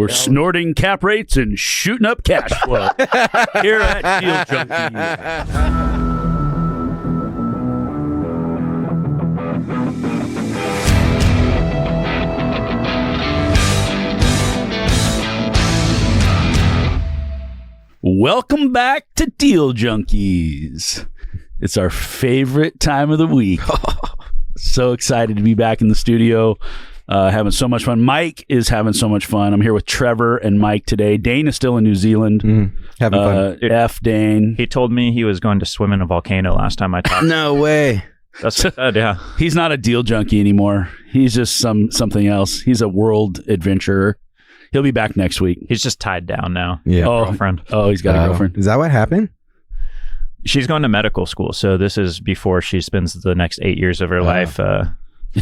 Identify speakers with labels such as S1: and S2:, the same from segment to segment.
S1: We're snorting cap rates and shooting up cash flow here at Deal Junkies. Welcome back to Deal Junkies. It's our favorite time of the week. So excited to be back in the studio, having so much fun. Mike is having so much fun. I'm here with Trevor and Mike today. Dane is still in New Zealand.
S2: Having fun.
S1: F Dane.
S3: He told me he was going to swim in a volcano last time I talked.
S2: No way.
S3: That's what I said, yeah.
S1: He's not a deal junkie anymore. He's just something else. He's a world adventurer. He'll be back next week.
S3: He's just tied down now.
S2: Yeah.
S3: Girlfriend.
S1: Oh, he's got a girlfriend.
S2: Is that what happened?
S3: She's going to medical school, so this is before she spends the next 8 years of her life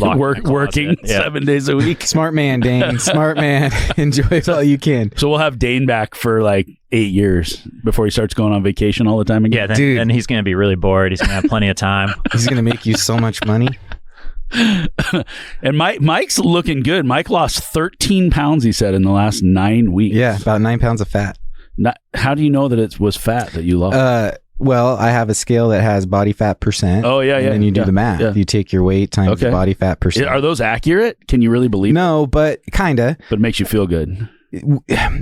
S1: working 7 days a week.
S2: Smart man, Dane. Smart man. Enjoy it all you can.
S1: So we'll have Dane back for like 8 years before he starts going on vacation all the time again.
S3: Yeah, then he's going to be really bored. He's going to have plenty of time.
S2: He's going to make you so much money.
S1: And Mike's looking good. Mike lost 13 pounds, he said, in the last 9 weeks.
S2: Yeah, about 9 pounds of fat.
S1: How do you know that it was fat that you lost?
S2: Well, I have a scale that has body fat percent.
S1: Oh, yeah, yeah.
S2: And then you do the math.
S1: Yeah.
S2: You take your weight times the body fat percent.
S1: Are those accurate? Can you really believe
S2: No, but kind of.
S1: But it makes you feel good.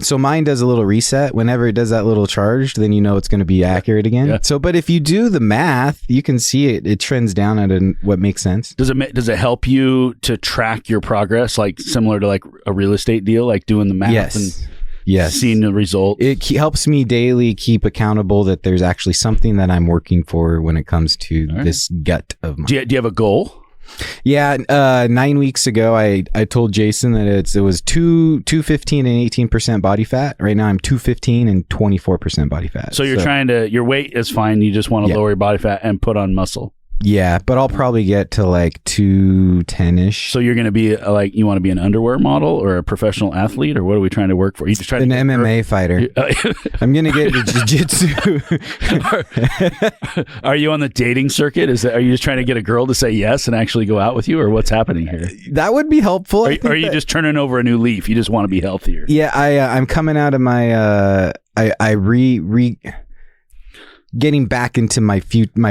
S2: So mine does a little reset. Whenever it does that little charge, then you know it's going to be accurate again.
S1: Yeah.
S2: So, but if you do the math, you can see it trends down at what makes sense.
S1: Does it help you to track your progress, like similar to like a real estate deal, like doing the math and seeing the result?
S2: It helps me daily keep accountable that there's actually something that I'm working for when it comes to this gut of mine.
S1: Do you have a goal?
S2: Yeah, 9 weeks ago, I told Jason that it was 215 and 18% body fat. Right now, I'm 215 and 24% body fat.
S1: So you're trying to, your weight is fine. You just want to lower your body fat and put on muscle.
S2: Yeah, but I'll probably get to like 210-ish.
S1: So you're going to be like, you want to be an underwear model or a professional athlete, or what are we trying to work for? You just trying
S2: an MMA fighter. I'm going to get into jiu-jitsu.
S1: Are you on the dating circuit? Are you just trying to get a girl to say yes and actually go out with you, or what's happening here?
S2: That would be helpful.
S1: Are you just turning over a new leaf? You just want to be healthier?
S2: Yeah, I'm coming out of my getting back into my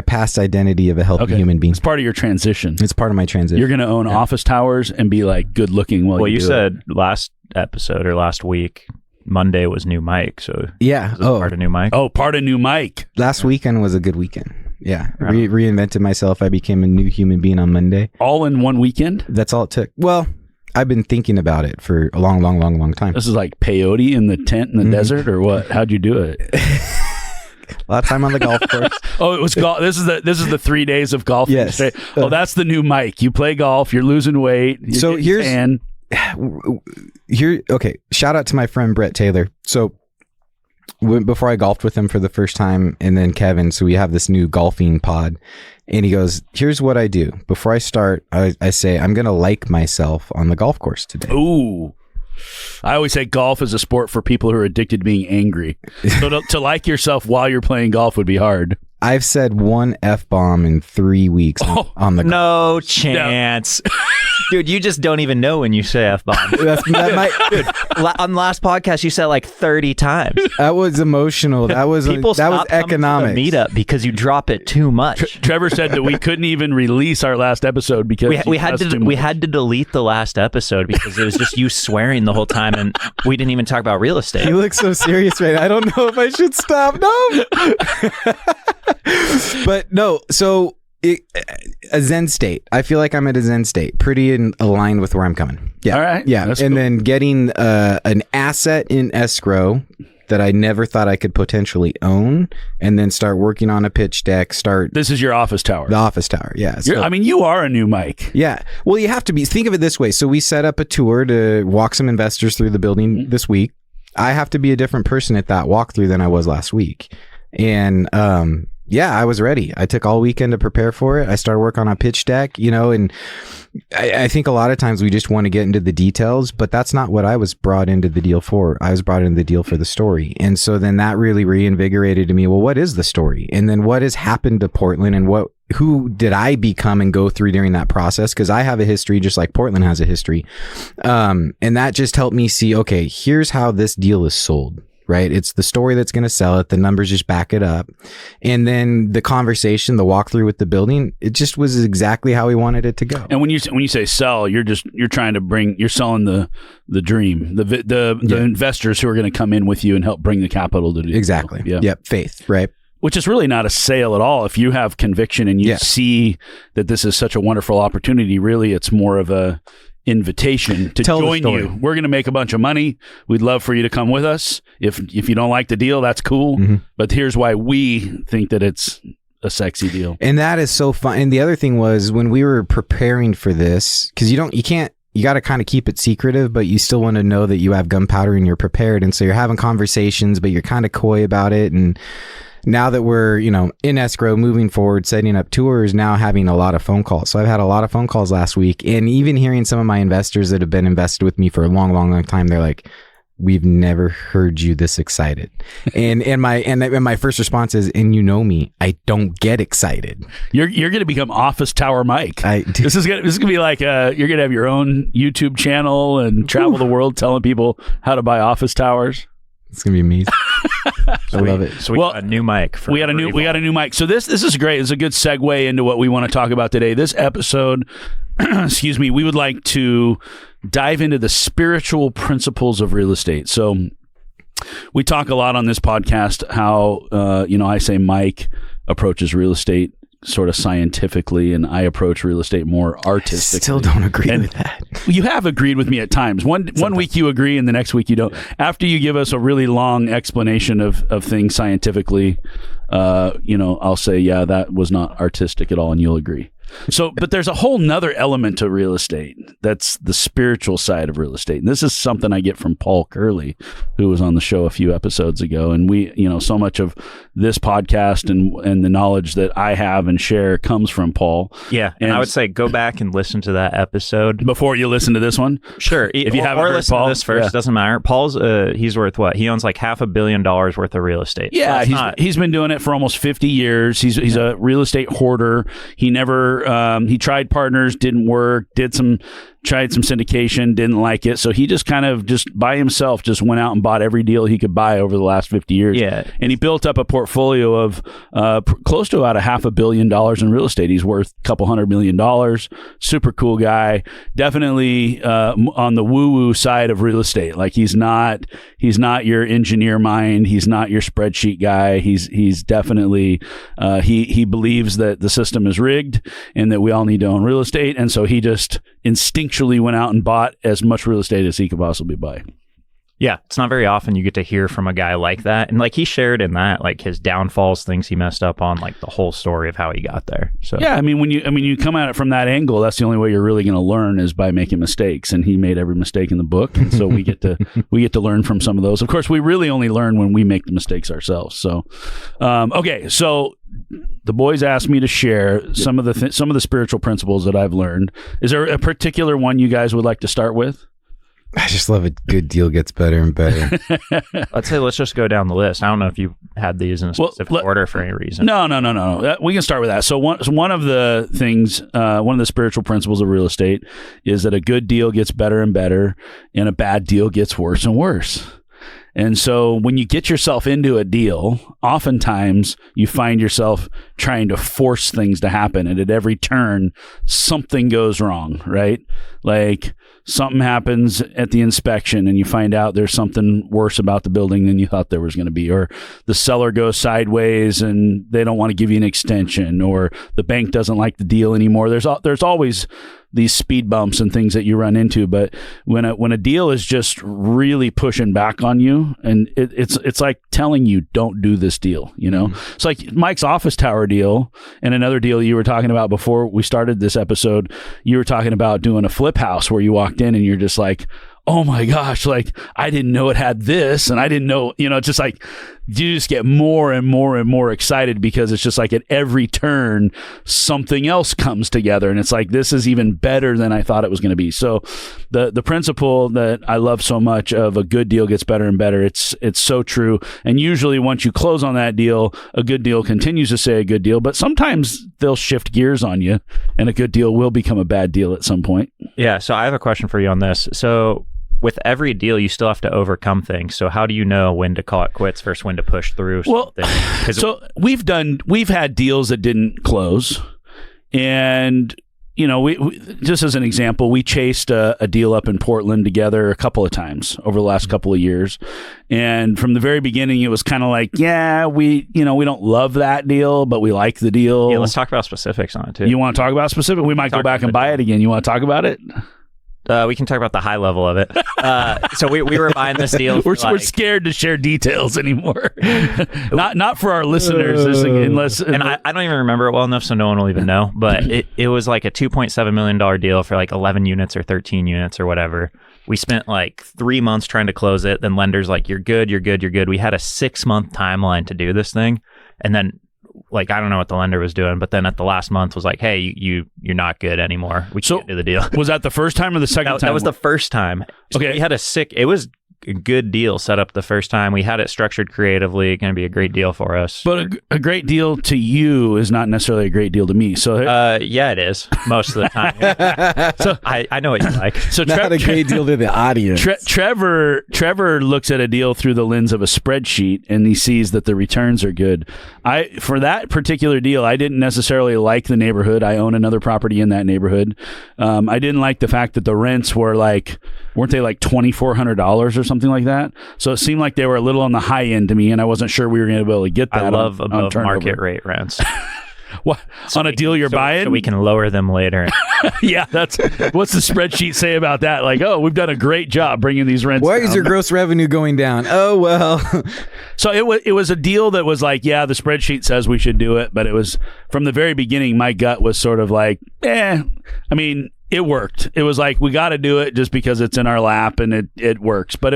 S2: past identity of a healthy human being.
S1: It's part of your transition.
S2: It's part of my transition.
S1: You're going to own office towers and be like good looking while you
S3: said last episode or last week, Monday was new Mike. So
S2: yeah,
S3: part of new Mike.
S1: Oh, part of new Mike.
S2: Last weekend was a good weekend. Yeah, reinvented myself. I became a new human being on Monday.
S1: All in one weekend?
S2: That's all it took. Well, I've been thinking about it for a long time.
S1: This is like peyote in the tent in the desert, or what? How'd you do it?
S2: A lot of time on the golf course.
S1: Oh, it was golf. This is the 3 days of golf.
S2: Yes.
S1: Oh, that's the new Mike. You play golf. You're losing weight.
S2: So okay. Shout out to my friend Brett Taylor. So before I golfed with him for the first time, and then Kevin, so we have this new golfing pod, and he goes, "Here's what I do before I start. I say I'm gonna like myself on the golf course today."
S1: Ooh. I always say golf is a sport for people who are addicted to being angry. So to like yourself while you're playing golf would be hard.
S2: I've said one F-bomb in 3 weeks on the golf.
S3: No chance. No. Dude, you just don't even know when you say F-bomb. Dude, on the last podcast, you said like 30 times.
S2: That was emotional. That was economics.
S3: Meetup because you drop it too much.
S1: Trevor said that we couldn't even release our last episode because
S3: we had to delete the last episode because it was just you swearing the whole time, and we didn't even talk about real estate.
S2: You look so serious right now. I don't know if I should stop. No. But no, so a Zen state. I feel like I'm at a Zen state, pretty aligned with where I'm coming. Yeah.
S1: All right.
S2: Yeah. And cool. Then getting an asset in escrow that I never thought I could potentially own, and then start working on a pitch deck.
S1: This is your office tower.
S2: The office tower. Yeah. So,
S1: you are a new Mike.
S2: Yeah. Well, you have to be. Think of it this way. So we set up a tour to walk some investors through the building this week. I have to be a different person at that walkthrough than I was last week. And yeah, I was ready. I took all weekend to prepare for it. I started work on a pitch deck, and I think a lot of times we just want to get into the details, but that's not what I was brought into the deal for. I was brought into the deal for the story. And so then that really reinvigorated me. Well, what is the story? And then what has happened to Portland, and what who did I become and go through during that process? Because I have a history just like Portland has a history. And that just helped me see, okay, here's how this deal is sold, right? It's the story that's going to sell it. The numbers just back it up. And then the conversation, the walkthrough with the building, it just was exactly how we wanted it to go.
S1: And when you say sell, you're trying to you're selling the dream, the investors who are going to come in with you and help bring the capital to do
S2: exactly.
S1: Yeah.
S2: Yep. Faith, right?
S1: Which is really not a sale at all. If you have conviction and you see that this is such a wonderful opportunity, really it's more of a invitation to join you. We're going to make a bunch of money. We'd love for you to come with us. If you don't like the deal, that's cool. Mm-hmm. But here's why we think that it's a sexy deal.
S2: And that is so fun. And the other thing was when we were preparing for this, because you got to kind of keep it secretive, but you still want to know that you have gunpowder and you're prepared. And so you're having conversations, but you're kind of coy about it. And now that we're, in escrow, moving forward, setting up tours, now having a lot of phone calls. So I've had a lot of phone calls last week, and even hearing some of my investors that have been invested with me for a long, long, long time, they're like, we've never heard you this excited. and my first response is, and you know me, I don't get excited.
S1: You're going to become Office Tower Mike. This is going to be like you're going to have your own YouTube channel and travel the world telling people how to buy office towers.
S2: It's gonna be amazing. I love it.
S3: So we got a new mic.
S1: We got a new mic. So this is great. It's a good segue into what we want to talk about today. This episode, excuse me, we would like to dive into the spiritual principles of real estate. So we talk a lot on this podcast how I say Mike approaches real estate sort of scientifically, and I approach real estate more artistically.
S2: I still don't agree with that.
S1: You have agreed with me at times. One week you agree, and the next week you don't. After you give us a really long explanation of things scientifically, I'll say, yeah, that was not artistic at all, and you'll agree. So, but there's a whole nother element to real estate. That's the spiritual side of real estate. And this is something I get from Paul Curley, who was on the show a few episodes ago. And we, so much of this podcast and the knowledge that I have and share comes from Paul.
S3: Yeah. And I would say go back and listen to that episode
S1: before you listen to this one.
S3: Sure.
S1: If you haven't heard
S3: listen
S1: Paul,
S3: to this first, doesn't matter. Paul's, he's worth what? He owns like $500 million worth of real estate.
S1: Yeah.
S3: So
S1: he's been doing it for almost 50 years. He's a real estate hoarder. He never, he tried partners, didn't work, tried some syndication, didn't like it. So he just kind of by himself just went out and bought every deal he could buy over the last 50 years.
S3: Yeah.
S1: And he built up a portfolio of close to about $500 million in real estate. He's worth a couple $100 million. Super cool guy. Definitely on the woo-woo side of real estate. Like he's not your engineer mind. He's not your spreadsheet guy. He's definitely he believes that the system is rigged and that we all need to own real estate. And so he just instinctually went out and bought as much real estate as he could possibly buy.
S3: Yeah, it's not very often you get to hear from a guy like that. And like he shared in that, like his downfalls, things he messed up on, like the whole story of how he got there. So
S1: yeah, when you come at it from that angle, that's the only way you're really going to learn is by making mistakes. And he made every mistake in the book, and so we get to learn from some of those. Of course, we really only learn when we make the mistakes ourselves. So, okay, so the boys asked me to share some of the spiritual principles that I've learned. Is there a particular one you guys would like to start with?
S2: I just love a good deal gets better and better.
S3: I'd say let's just go down the list. I don't know if you had these in a specific order for any reason.
S1: No. We can start with that. So one of the things, one of the spiritual principles of real estate is that a good deal gets better and better, and a bad deal gets worse and worse. And so when you get yourself into a deal, oftentimes you find yourself trying to force things to happen. And at every turn, something goes wrong, right? Like something happens at the inspection and you find out there's something worse about the building than you thought there was going to be. Or the seller goes sideways and they don't want to give you an extension, or the bank doesn't like the deal anymore. There's always these speed bumps and things that you run into. But when a deal is just really pushing back on you, and it's like telling you don't do this deal, It's like Mike's office tower deal and another deal you were talking about before we started this episode. You were talking about doing a flip house where you walked in and you're just like, oh my gosh, like I didn't know it had this, and I didn't know, just like you just get more and more and more excited because it's just like at every turn something else comes together, and it's like this is even better than I thought it was going to be. So the principle that I love so much of a good deal gets better and better, it's so true. And usually once you close on that deal, a good deal continues to say a good deal, but sometimes they'll shift gears on you and a good deal will become a bad deal at some point.
S3: Yeah, so I have a question for you on this. So with every deal, you still have to overcome things. So how do you know when to call it quits versus when to push through something?
S1: Well, so we've had deals that didn't close, and we just as an example, we chased a deal up in Portland together a couple of times over the last couple of years, and from the very beginning, it was kind of like, yeah, we don't love that deal, but we like the deal.
S3: Yeah, let's talk about specifics on it too.
S1: You want to talk about specific? We might go back and buy it again. You want to talk about it?
S3: We can talk about the high level of it. So we were buying this deal.
S1: We're scared to share details anymore. not for our listeners, unless.
S3: And I don't even remember it well enough, so no one will even know. But it was like a $2.7 million deal for like 11 units or 13 units or whatever. We spent like 3 months trying to close it. Then lender's like, "You're good, you're good, you're good." We had a 6-month timeline to do this thing, and then. Like, I don't know what the lender was doing, but then at the last month was like, "Hey, you're not good anymore. We can't do the deal."
S1: Was that the first time or the second time?
S3: That was the first time. So
S1: okay.
S3: We had it was a good deal set up the first time. We had it structured creatively. Going to be a great deal for us.
S1: But a great deal to you is not necessarily a great deal to me. So
S3: yeah, it is most of the time. So I know what you like.
S2: So not a great deal to the audience.
S1: Trevor looks at a deal through the lens of a spreadsheet, and he sees that the returns are good. For that particular deal, I didn't necessarily like the neighborhood. I own another property in that neighborhood. I didn't like the fact that the rents were weren't they like $2,400 or something like that? So it seemed like they were a little on the high end to me, and I wasn't sure we were going to be able to get that.
S3: I love above market rate rents.
S1: What, on a deal you're buying?
S3: So we can lower them later.
S1: Yeah, what's the spreadsheet say about that? Like, oh, we've done a great job bringing these rents
S2: Why
S1: down.
S2: is your gross revenue going down? Oh, well.
S1: So it was a deal that was like, yeah, the spreadsheet says we should do it, but it was from the very beginning, my gut was sort of like, I mean, it worked. It was like, we got to do it just because it's in our lap and it works. But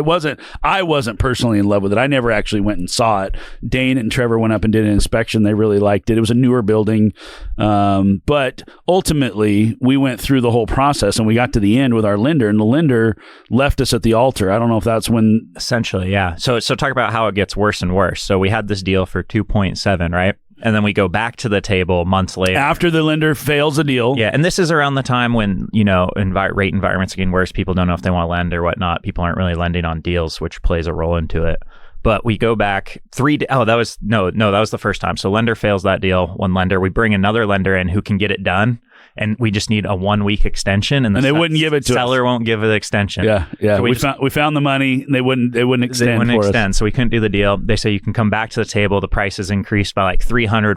S1: I wasn't personally in love with it. I never actually went and saw it. Dane and Trevor went up and did an inspection. They really liked it. It was a newer building. But ultimately, we went through the whole process and we got to the end with our lender, and the lender left us at the altar. I don't know if that's when...
S3: Essentially, yeah. So talk about how it gets worse and worse. So we had this deal for 2.7, right? And then we go back to the table months later.
S1: After the lender fails a deal.
S3: Yeah, and this is around the time when, rate environments are getting worse. People don't know if they want to lend or whatnot. People aren't really lending on deals, which plays a role into it. But we go back that was the first time. So lender fails that deal, one lender. We bring another lender in who can get it done. And we just need a 1-week extension, and
S1: they wouldn't give it to us.
S3: Seller won't give the extension.
S1: Yeah. So we found the money. And they wouldn't extend.
S3: They wouldn't extend, so we couldn't do the deal. They say you can come back to the table. The price is increased by like $300,000,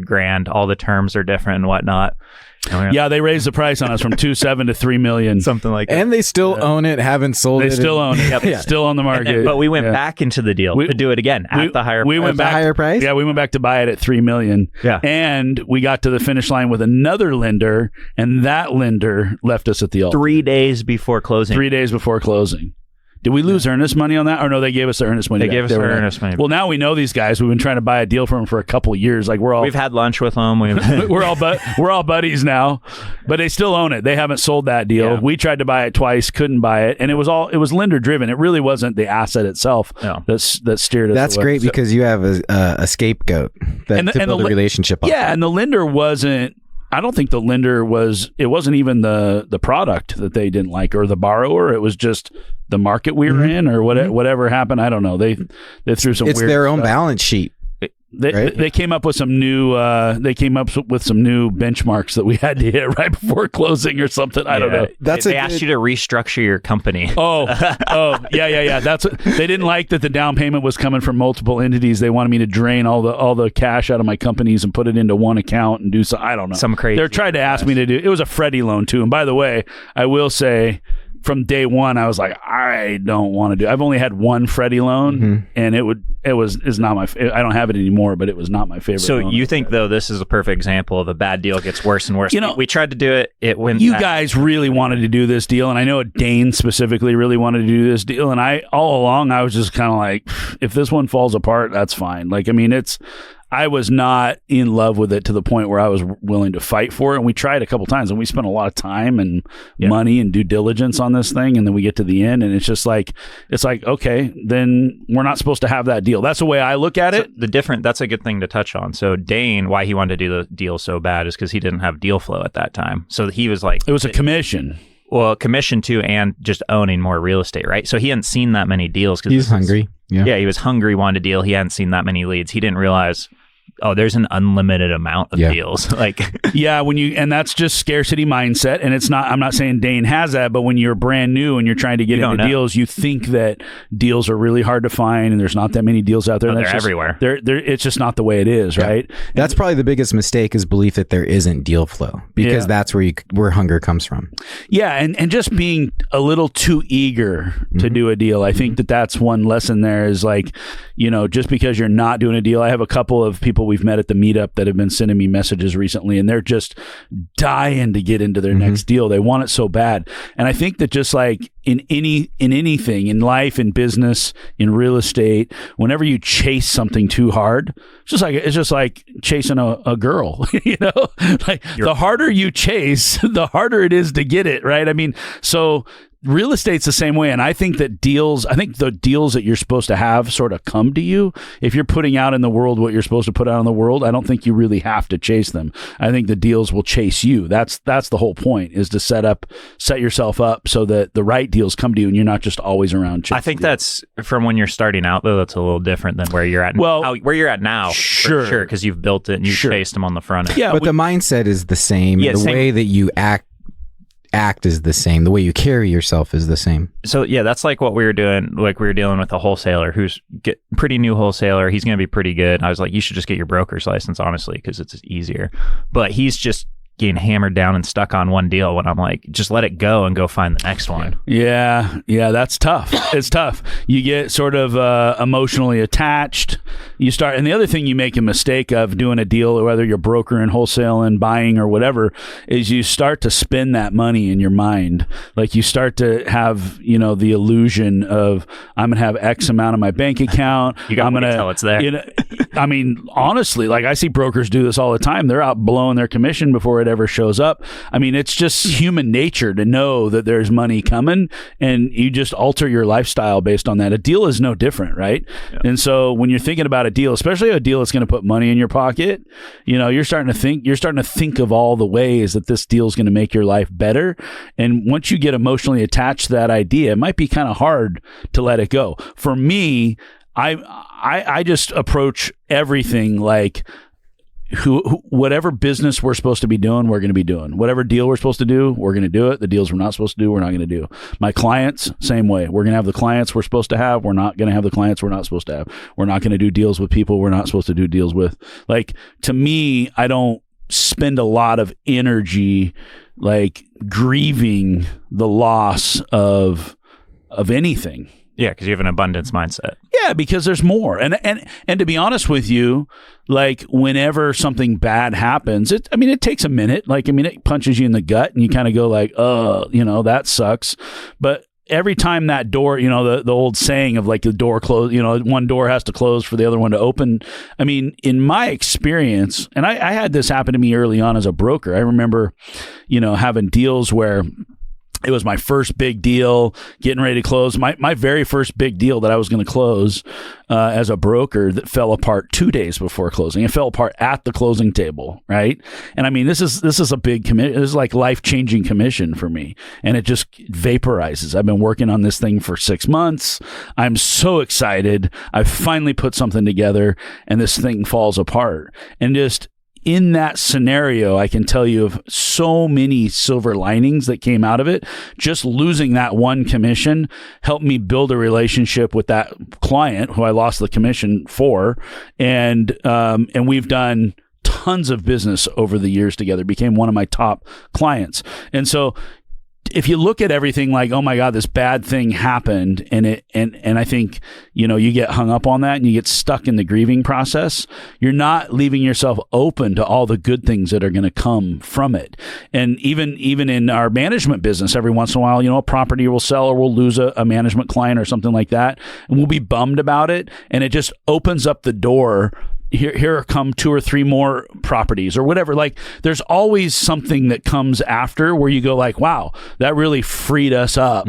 S3: $400,000. All the terms are different and whatnot.
S1: Yeah, they raised the price on us from $2.7 to $3 million,
S3: something like that.
S2: And they still own it, haven't sold it.
S1: They still own it. Yep.
S2: Yeah.
S1: Still on the market.
S3: But we went back into the deal to do it again at the higher.
S2: We went back higher price.
S1: Yeah, we went back to buy it at $3 million.
S3: Yeah,
S1: and we got to the finish line with another lender, and that lender left us at the altar
S3: 3 days before closing.
S1: 3 days before closing. Did we lose earnest money on that? Or no, they gave us the earnest money.
S3: They gave us the earnest money.
S1: Well, now we know these guys. We've been trying to buy a deal from them for a couple of years. Like
S3: we've had lunch with them.
S1: We're all buddies now, but they still own it. They haven't sold that deal.
S3: Yeah.
S1: We tried to buy it twice, couldn't buy it, and it was lender driven. It really wasn't the asset itself that steered us.
S2: That's
S1: away.
S2: great because you have a scapegoat to build a relationship.
S1: Yeah, and the lender wasn't. I don't think the lender was. It wasn't even the product that they didn't like or the borrower. It was just the market we were in or whatever happened. I don't know. They threw some.
S2: It's
S1: weird
S2: their own
S1: stuff.
S2: Balance sheet.
S1: They came up with some new. They came up with some new benchmarks that we had to hit right before closing or something. I don't know.
S3: They asked you to restructure your company.
S1: Yeah. That's what, they didn't like that the down payment was coming from multiple entities. They wanted me to drain all the cash out of my companies and put it into one account and do some. I don't know.
S3: Some crazy.
S1: They're trying to ask me to do. It was a Freddie loan too. And by the way, I will say, from day one, I was like, I don't want to do. I've only had one Freddie loan, and is not my. I don't have it anymore, but it was not my favorite.
S3: So
S1: loan
S3: you think though this is a perfect example of a bad deal gets worse and worse? We tried to do it. It went.
S1: You guys really wanted to do this deal, and I know Dane specifically really wanted to do this deal, and I all along I was just kind of like, if this one falls apart, that's fine. Like, I mean, I was not in love with it to the point where I was willing to fight for it. And we tried a couple times, and we spent a lot of time and money and due diligence on this thing. And then we get to the end, and it's just like, okay, then we're not supposed to have that deal. That's the way I look at it.
S3: That's a good thing to touch on. So Dane, why he wanted to do the deal so bad is because he didn't have deal flow at that time. So he was like,
S1: it was a commission.
S3: Well, commission too, and just owning more real estate, right? So he hadn't seen that many deals.
S2: He's hungry.
S3: Yeah, he was hungry, wanted a deal. He hadn't seen that many leads. He didn't realize, there's an unlimited amount of deals. Like,
S1: yeah, and that's just scarcity mindset. And it's not, I'm not saying Dane has that, but when you're brand new and you're trying to get into deals, you think that deals are really hard to find and there's not that many deals out there.
S3: They're everywhere.
S1: It's just not the way it is, right?
S2: That's probably the biggest mistake, is belief that there isn't deal flow, because that's where hunger comes from.
S1: Yeah. And just being a little too eager to do a deal. I think that's one lesson there is like, just because you're not doing a deal. I have a couple of people we've met at the meetup that have been sending me messages recently, and they're just dying to get into their next deal. They want it so bad. And I think that just like in anything, in life, in business, in real estate, whenever you chase something too hard, it's just like chasing a girl, like the harder you chase, the harder it is to get it, right? I mean, so real estate's the same way. And I think the deals that you're supposed to have sort of come to you. If you're putting out in the world what you're supposed to put out in the world, I don't think you really have to chase them. I think the deals will chase you. That's the whole point, is to set yourself up so that the right deals come to you and you're not just always around chasing.
S3: I think that's from when you're starting out, though, that's a little different than where you're at. Well, where you're at now,
S1: sure,
S3: because you've built it and you've chased them on the front end.
S1: Yeah,
S2: but the mindset is the same.
S3: Yeah,
S2: the way that you act is the same. The way you carry yourself is the same.
S3: So yeah, that's like what we were doing. Like, we were dealing with a wholesaler who's pretty new wholesaler. He's going to be pretty good. I was like, you should just get your broker's license, honestly, because it's easier. But he's just getting hammered down and stuck on one deal when I'm like, just let it go and go find the next one.
S1: Yeah, that's tough. It's tough. You get sort of emotionally attached. You start, and the other thing you make a mistake of doing a deal, or whether you're broker and wholesale and buying or whatever, is you start to spend that money in your mind. Like, you start to have, the illusion of, I'm going to have X amount in my bank account.
S3: I'm going to tell it's there.
S1: I mean, honestly, like, I see brokers do this all the time. They're out blowing their commission before it ever shows up. I mean, it's just human nature to know that there's money coming, and you just alter your lifestyle based on that. A deal is no different, right? Yeah. And so when you're thinking about a deal, especially a deal that's going to put money in your pocket, you're starting to think of all the ways that this deal is going to make your life better. And once you get emotionally attached to that idea, it might be kind of hard to let it go. For me, I just approach everything like, whatever business we're supposed to be doing, we're going to be doing. Whatever deal we're supposed to do, we're going to do it. The deals we're not supposed to do, we're not going to do. My clients, same way. We're going to have the clients we're supposed to have. We're not going to have the clients we're not supposed to have. We're not going to do deals with people we're not supposed to do deals with. Like, to me, I don't spend a lot of energy like grieving the loss of anything.
S3: Yeah, because you have an abundance mindset.
S1: Yeah, because there's more. And to be honest with you, like, whenever something bad happens, it takes a minute. Like, it punches you in the gut and you kind of go like, that sucks. But every time that door, the old saying of like the door close, one door has to close for the other one to open. I mean, in my experience, and I had this happen to me early on as a broker. I remember, having deals where it was my first big deal, getting ready to close. My very first big deal that I was going to close as a broker, that fell apart 2 days before closing. It fell apart at the closing table, right? And I mean, this is a big commission. This is like life-changing commission for me, and it just vaporizes. I've been working on this thing for 6 months. I'm so excited. I finally put something together, and this thing falls apart. And just in that scenario, I can tell you of so many silver linings that came out of it. Just losing that one commission helped me build a relationship with that client who I lost the commission for. And we've done tons of business over the years together, became one of my top clients. And so if you look at everything like, oh my God, this bad thing happened, and I think, you get hung up on that and you get stuck in the grieving process, you're not leaving yourself open to all the good things that are going to come from it. And even in our management business, every once in a while, a property will sell or we'll lose a management client or something like that, and we'll be bummed about it. And it just opens up the door. Here come 2 or 3 more properties or whatever. Like, there's always something that comes after where you go like, wow, that really freed us up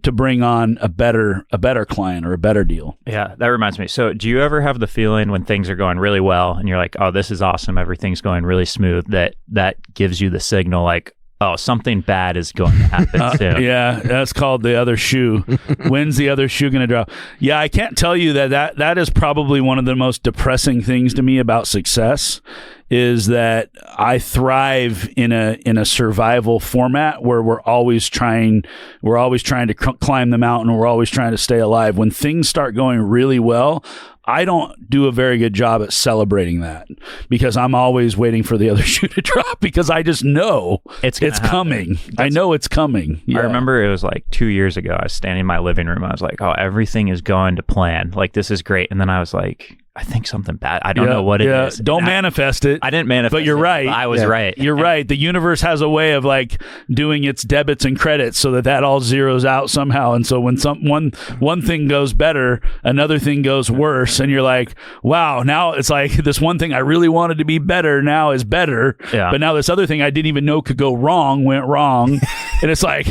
S1: to bring on a better client or a better deal.
S3: Yeah, that reminds me. So do you ever have the feeling when things are going really well and you're like, oh, this is awesome, everything's going really smooth, that gives you the signal like, oh, something bad is going to happen soon?
S1: Yeah, that's called the other shoe. When's the other shoe going to drop? Yeah, I can't tell you that is probably one of the most depressing things to me about success, is that I thrive in a survival format where we're always trying to climb the mountain. We're always trying to stay alive. When things start going really well, I don't do a very good job at celebrating that, because I'm always waiting for the other shoe to drop, because I just know it's coming. I know it's coming. Yeah.
S3: I remember it was like 2 years ago. I was standing in my living room. I was like, oh, everything is going to plan. Like, this is great. And then I was like, I think something bad. I don't know what it is.
S1: Don't manifest it.
S3: I didn't manifest it.
S1: But you're right.
S3: I was right.
S1: You're right. The universe has a way of like doing its debits and credits so that all zeroes out somehow. And so when one thing goes better, another thing goes worse, and you're like, wow, now it's like this one thing I really wanted to be better now is better. Yeah. But now this other thing I didn't even know could go wrong went wrong. And it's like,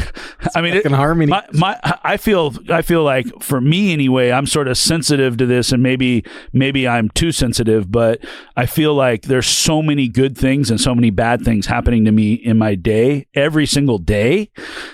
S1: I mean,
S2: harmony.
S1: I feel like, for me anyway, I'm sort of sensitive to this, and maybe I'm too sensitive, but I feel like there's so many good things and so many bad things happening to me in my day, every single day.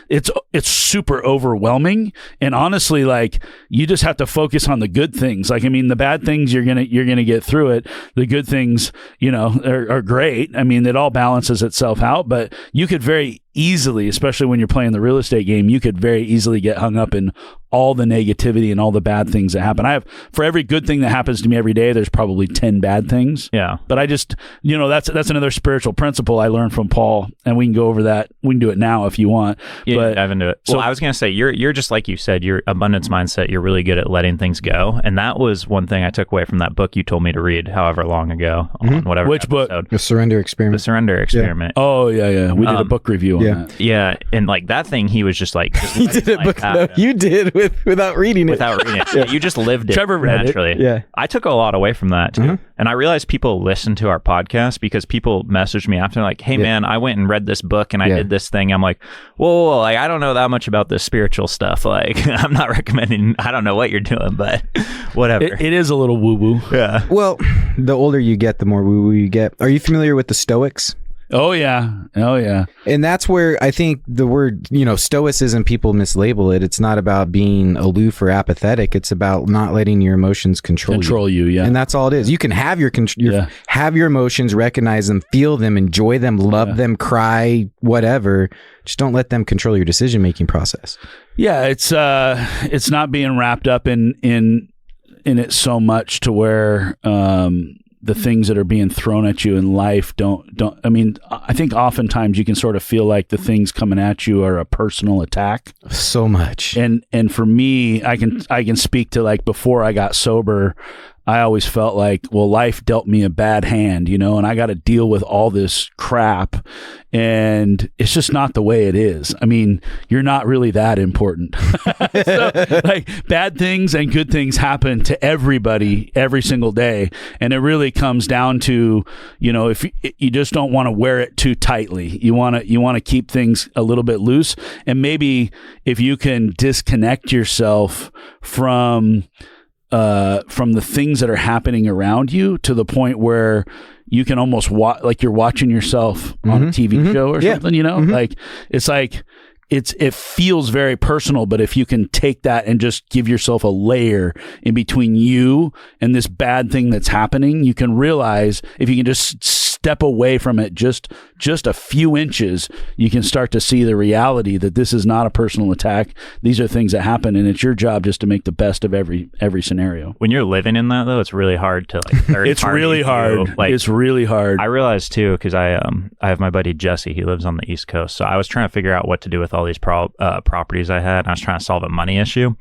S1: It's super overwhelming. And honestly, like, you just have to focus on the good things. Like, I mean, the bad things, you're going to get through it. The good things, are great. I mean, it all balances itself out, but you could very easily, especially when you're playing the real estate game, you could very easily get hung up in all the negativity and all the bad things that happen. For every good thing that happens to me every day, there's probably 10 bad things.
S3: Yeah.
S1: But I just, that's another spiritual principle I learned from Paul, and we can go over that. We can do it now if you want.
S3: Yeah,
S1: but
S3: dive into it. So I was going to say, you're just like you said, your abundance mindset, you're really good at letting things go. And that was one thing I took away from that book you told me to read however long ago on whatever
S1: Which
S3: episode.
S1: book?
S2: The Surrender Experiment.
S3: The Surrender Experiment.
S1: Yeah. Oh, yeah. We did a book review on that.
S3: Yeah. And like that thing, he was just like,
S2: he did a book. No, you did without reading it.
S3: Without reading it. Yeah. You just lived it.
S1: Trevor read
S3: naturally.
S1: it.
S2: Yeah.
S3: I took a lot away from that too. And I realized people listen to our podcast because people messaged me after like, hey man, I went and read this book and I did this thing. I'm like, whoa, like, I don't know that much about this spiritual stuff. Like, I'm not recommending, I don't know what you're doing, but whatever.
S1: It is a little woo-woo.
S3: Yeah.
S2: Well, the older you get, the more woo-woo you get. Are you familiar with the Stoics?
S1: Oh yeah.
S2: And that's where I think the word, stoicism, people mislabel it. It's not about being aloof or apathetic. It's about not letting your emotions control
S1: you. Yeah.
S2: And that's all it is. You can have have your emotions, recognize them, feel them, enjoy them, love them, cry, whatever. Just don't let them control your decision-making process.
S1: Yeah. It's not being wrapped up in it so much to where, the things that are being thrown at you in life I think oftentimes you can sort of feel like the things coming at you are a personal attack.
S2: So much.
S1: And for me, I can speak to, like, before I got sober, I always felt like, well, life dealt me a bad hand, and I got to deal with all this crap, and it's just not the way it is. I mean, you're not really that important. So, like, bad things and good things happen to everybody every single day, and it really comes down to, if you just don't want to wear it too tightly. You want to keep things a little bit loose, and maybe if you can disconnect yourself from the things that are happening around you to the point where you can almost like you're watching yourself on a TV show or something, like it feels very personal, but if you can take that and just give yourself a layer in between you and this bad thing that's happening, you can realize if you can just step away from it just a few inches, you can start to see the reality that this is not a personal attack. These are things that happen, and it's your job just to make the best of every scenario.
S3: When you're living in that, though, it's really hard to like third
S1: It's
S3: party
S1: really hard.
S3: Like,
S1: It's really hard.
S3: I realized too, because I have my buddy Jesse. He lives on the East Coast, so I was trying to figure out what to do with all these properties I had. And I was trying to solve a money issue,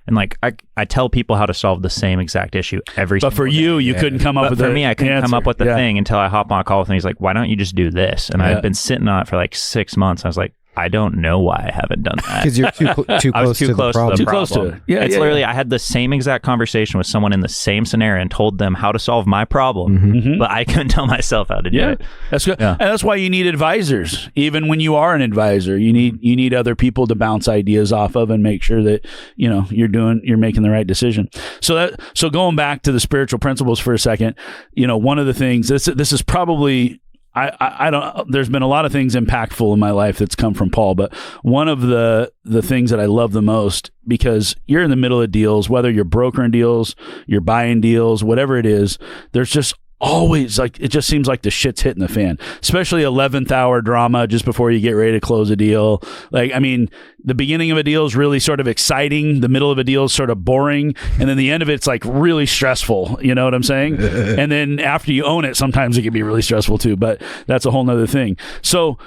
S3: and like I tell people how to solve the same exact issue every.
S1: But for you, you couldn't come up with.
S3: For me, I couldn't come up with the
S1: Yeah.
S3: thing until I hop on a call with him. He's like, "Why don't you just do this?" And I've been sitting on it for like 6 months. I was like, I don't know why I haven't done that.
S2: Because you're too
S3: I was
S2: close to the problem.
S1: Too close to it. Yeah,
S3: it's literally, I had the same exact conversation with someone in the same scenario and told them how to solve my problem, but I couldn't tell myself how to do it.
S1: That's good.
S3: Yeah.
S1: And that's why you need advisors. Even when you are an advisor, you need other people to bounce ideas off of and make sure that you're making the right decision. So going back to the spiritual principles for a second, one of the things this is probably. I don't. There's been a lot of things impactful in my life that's come from Paul, but one of the things that I love the most, because you're in the middle of deals, whether you're brokering deals, you're buying deals, whatever it is, there's just always it just seems like the shit's hitting the fan, especially 11th hour drama just before you get ready to close a deal. The beginning of a deal is really sort of exciting. The middle of a deal is sort of boring. And then the end of it's like really stressful. You know what I'm saying? And then after you own it, sometimes it can be really stressful too, but that's a whole nother thing. So,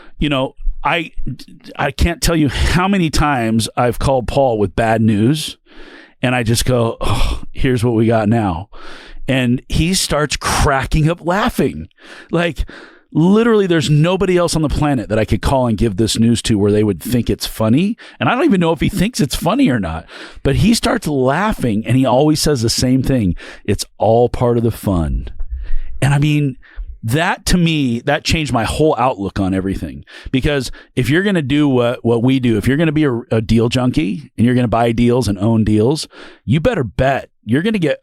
S1: I can't tell you how many times I've called Paul with bad news and I just go, oh, here's what we got now. And he starts cracking up laughing. Like, literally, there's nobody else on the planet that I could call and give this news to where they would think it's funny. And I don't even know if he thinks it's funny or not. But he starts laughing, and he always says the same thing. It's all part of the fun. And I mean, that to me, that changed my whole outlook on everything. Because if you're going to do what we do, if you're going to be a deal junkie and you're going to buy deals and own deals, you better bet you're going to get,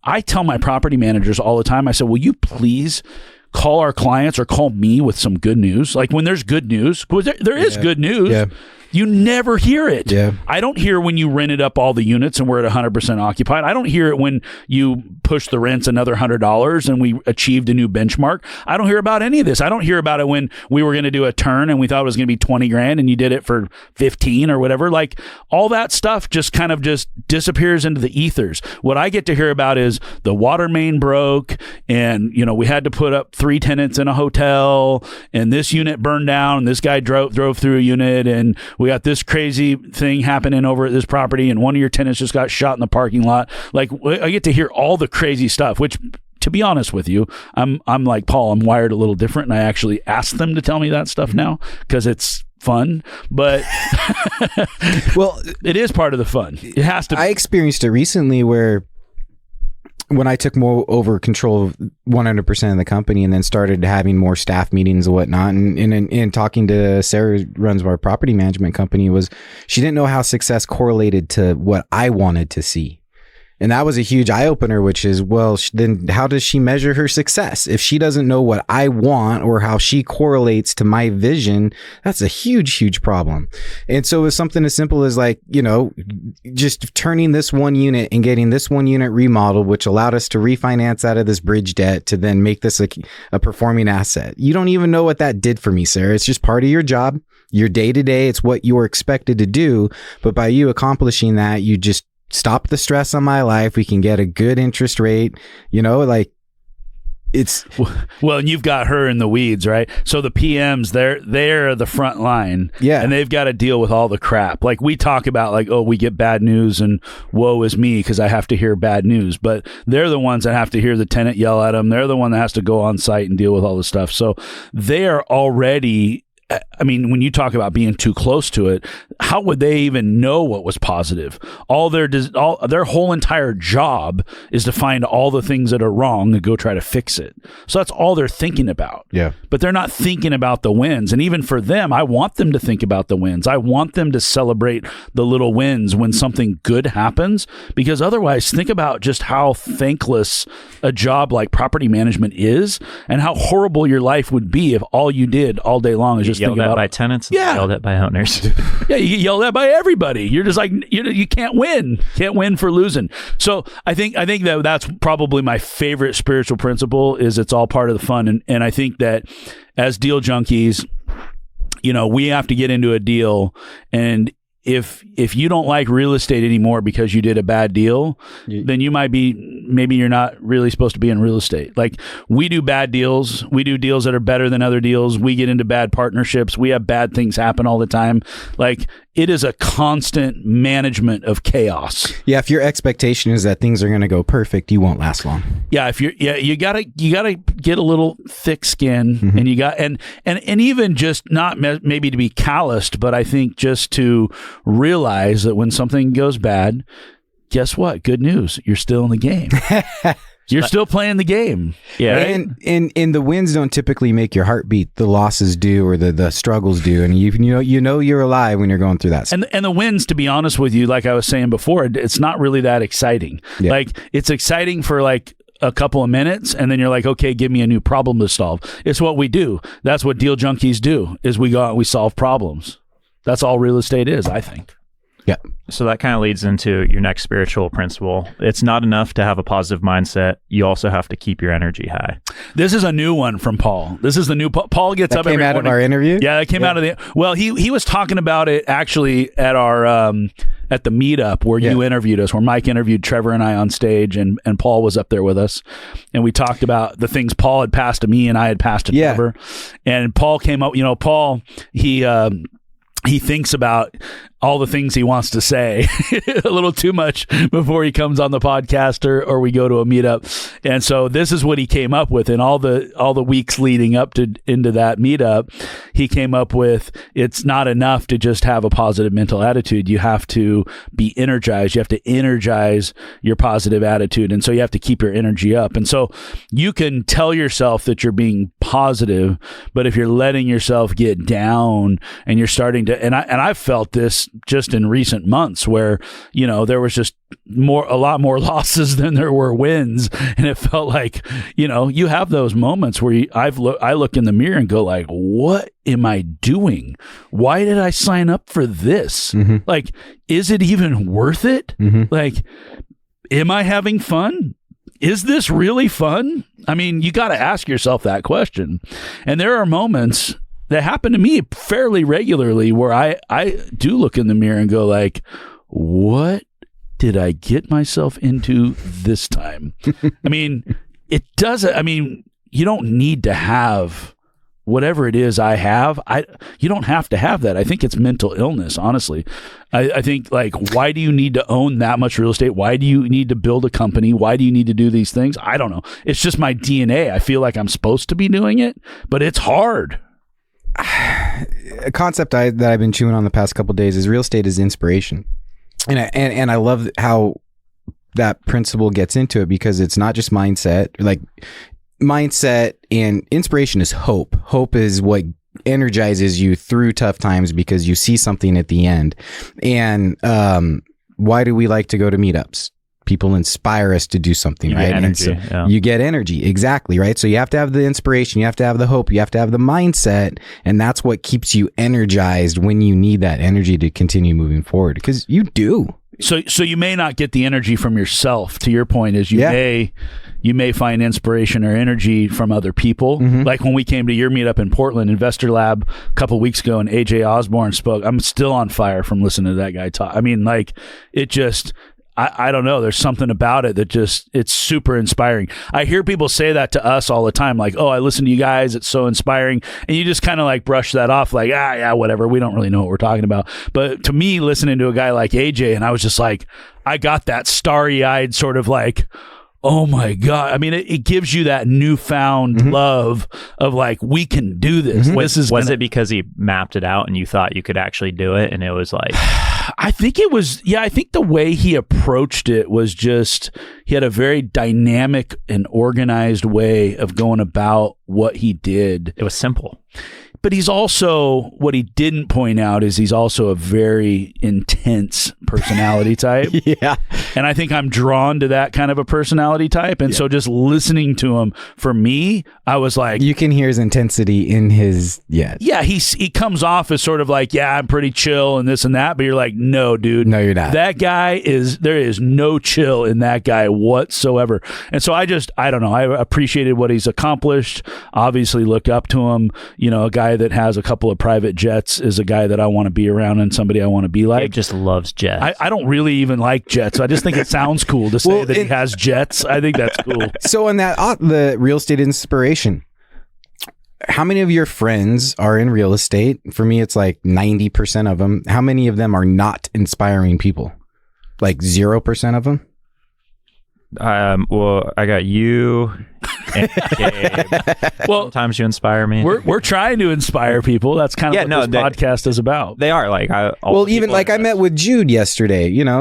S1: I tell my property managers all the time, I said, will you please call our clients or call me with some good news? Like when there's good news, because there is good news. Yeah. You never hear it. Yeah. I don't hear when you rented up all the units and we're at 100% occupied. I don't hear it when you push the rents another $100 and we achieved a new benchmark. I don't hear about any of this. I don't hear about it when we were going to do a turn and we thought it was going to be 20 grand and you did it for 15 or whatever. Like all that stuff just kind of just disappears into the ethers. What I get to hear about is the water main broke and, we had to put up 3 tenants in a hotel and this unit burned down and this guy drove through a unit and we got this crazy thing happening over at this property and one of your tenants just got shot in the parking lot. Like I get to hear all the crazy stuff, which to be honest with you, I'm like Paul, I'm wired a little different and I actually ask them to tell me that stuff now because it's fun, but well, it is part of the fun. It has to be.
S2: I experienced it recently where when I took more over control of 100% of the company and then started having more staff meetings and whatnot, and talking to Sarah, who runs our property management company, she didn't know how success correlated to what I wanted to see. And that was a huge eye-opener, which is, well, then how does she measure her success? If she doesn't know what I want or how she correlates to my vision, that's a huge, huge problem. And so it's something as simple as just turning this one unit and getting this one unit remodeled, which allowed us to refinance out of this bridge debt to then make this a performing asset. You don't even know what that did for me, Sarah. It's just part of your job, your day-to-day. It's what you were expected to do. But by you accomplishing that, you just stop the stress on my life. We can get a good interest rate, it's
S1: well, and you've got her in the weeds, right? So the PMs, they're the front line, and they've got to deal with all the crap. Like we talk about, like, oh, we get bad news, and woe is me because I have to hear bad news. But they're the ones that have to hear the tenant yell at them. They're the one that has to go on site and deal with all the stuff. So they are already. When you talk about being too close to it, how would they even know what was positive? Their whole entire job is to find all the things that are wrong and go try to fix it. So that's all they're thinking about.
S2: Yeah.
S1: But they're not thinking about the wins. And even for them, I want them to think about the wins. I want them to celebrate the little wins when something good happens, because otherwise, think about just how thankless a job like property management is and how horrible your life would be if all you did all day long is just just
S3: yelled
S1: thinking
S3: at
S1: about
S3: by tenants. And
S1: Yeah.
S3: yelled at by owners.
S1: Yeah, you get yelled at by everybody. You're just like, you can't win. Can't win for losing. So I think that that's probably my favorite spiritual principle is it's all part of the fun. And I think that as deal junkies, we have to get into a deal, and if you don't like real estate anymore because you did a bad deal, then maybe you're not really supposed to be in real estate. Like, we do bad deals. We do deals that are better than other deals. We get into bad partnerships. We have bad things happen all the time. Like, it is a constant management of chaos.
S2: Yeah, if your expectation is that things are going to go perfect, you won't last long.
S1: Yeah, you gotta get a little thick skin, and you got and even just not maybe to be calloused, but I think just to realize that when something goes bad, guess what? Good news, you're still in the game. You're still playing the game.
S3: Yeah.
S1: Right?
S2: And the wins don't typically make your heart beat. The losses do, or the struggles do. And you know you're alive when you're going through that.
S1: And the wins, to be honest with you, like I was saying before, it's not really that exciting.
S2: Yeah.
S1: Like, it's exciting for like a couple of minutes, and then you're like, okay, give me a new problem to solve. It's what we do. That's what deal junkies do, is we go out and we solve problems. That's all real estate is, I think.
S2: Yeah.
S3: So that kind of leads into your next spiritual principle. It's not enough to have a positive mindset. You also have to keep your energy high. This
S1: is a new one from Paul. This is the new Paul gets
S2: that
S1: up every morning.
S2: Came out of our interview?
S1: Yeah, that came out of the. Well, he was talking about it actually at our at the meetup where you interviewed us, where Mike interviewed Trevor and I on stage, and Paul was up there with us, and we talked about the things Paul had passed to me and I had passed to Trevor, and Paul came up. Paul he thinks about all the things he wants to say a little too much before he comes on the podcast or we go to a meetup. And so this is what he came up with in all the weeks leading up into that meetup. He came up with, it's not enough to just have a positive mental attitude. You have to be energized. You have to energize your positive attitude. And so you have to keep your energy up. And so you can tell yourself that you're being positive, but if you're letting yourself get down and you're starting to, and I've felt this just in recent months where, there was just a lot more losses than there were wins. And it felt like, you have those moments where I look in the mirror and go like, what am I doing? Why did I sign up for this? Mm-hmm. Like, is it even worth it? Mm-hmm. Like, am I having fun? Is this really fun? I mean, you got to ask yourself that question. And there are moments that happen to me fairly regularly where I do look in the mirror and go like, what did I get myself into this time? I mean, it doesn't, you don't need to have whatever it is I have. You don't have to have that. I think it's mental illness, honestly. I think, like, why do you need to own that much real estate? Why do you need to build a company? Why do you need to do these things? I don't know. It's just my DNA. I feel like I'm supposed to be doing it, but it's hard.
S2: A concept that I've been chewing on the past couple of days is real estate is inspiration, and I love how that principle gets into it, because it's not just mindset. Like, mindset and inspiration is hope. Hope is what energizes you through tough times because you see something at the end. And why do we like to go to meetups? People inspire us to do something, right?
S3: Energy,
S2: and so you get energy. Exactly, right? So you have to have the inspiration, you have to have the hope, you have to have the mindset, and that's what keeps you energized when you need that energy to continue moving forward, because you do.
S1: So you may not get the energy from yourself. To your point, is you may find inspiration or energy from other people. Mm-hmm. Like when we came to your meetup in Portland, Investor Lab, a couple of weeks ago, and AJ Osborne spoke. I'm still on fire from listening to that guy talk. I mean, like, it just, I don't know. There's something about it that just, it's super inspiring. I hear people say that to us all the time. Like, oh, I listen to you guys. It's so inspiring. And you just kind of like brush that off. Like, yeah, whatever. We don't really know what we're talking about. But to me, listening to a guy like AJ, and I was just like, I got that starry-eyed sort of like, oh my God. I mean, it gives you that newfound love of like, we can do this.
S3: Mm-hmm. Was it because he mapped it out and you thought you could actually do it? And it was like,
S1: I think it was, I think the way he approached it was just, he had a very dynamic and organized way of going about what he did.
S3: It was simple.
S1: but he's also, what he didn't point out is he's also a very intense personality type.
S2: Yeah.
S1: And I think I'm drawn to that kind of a personality type. And so just listening to him, for me, I was like,
S2: You can hear his intensity in his,
S1: yeah, he comes off as sort of like, yeah, I'm pretty chill and this and that. But you're like, no, dude.
S2: No, you're not.
S1: That guy there is no chill in that guy whatsoever. And so I don't know. I appreciated what he's accomplished. Obviously look up to him. You know, a guy that has a couple of private jets is a guy that I want to be around and somebody I want to be like.
S3: Gabe just loves jets.
S1: I don't really even like jets. I just think it sounds cool to say that he has jets. I think that's cool.
S2: So on that, the real estate inspiration, how many of your friends are in real estate? For me, it's like 90% of them. How many of them are not inspiring people? Like 0% of them?
S3: Well, I got you and Gabe.
S1: Well,
S3: sometimes you inspire me.
S1: We're trying to inspire people. That's kind of what this podcast is about.
S3: They are like,
S2: well, even like I met with Jude yesterday, 2.
S3: Oh,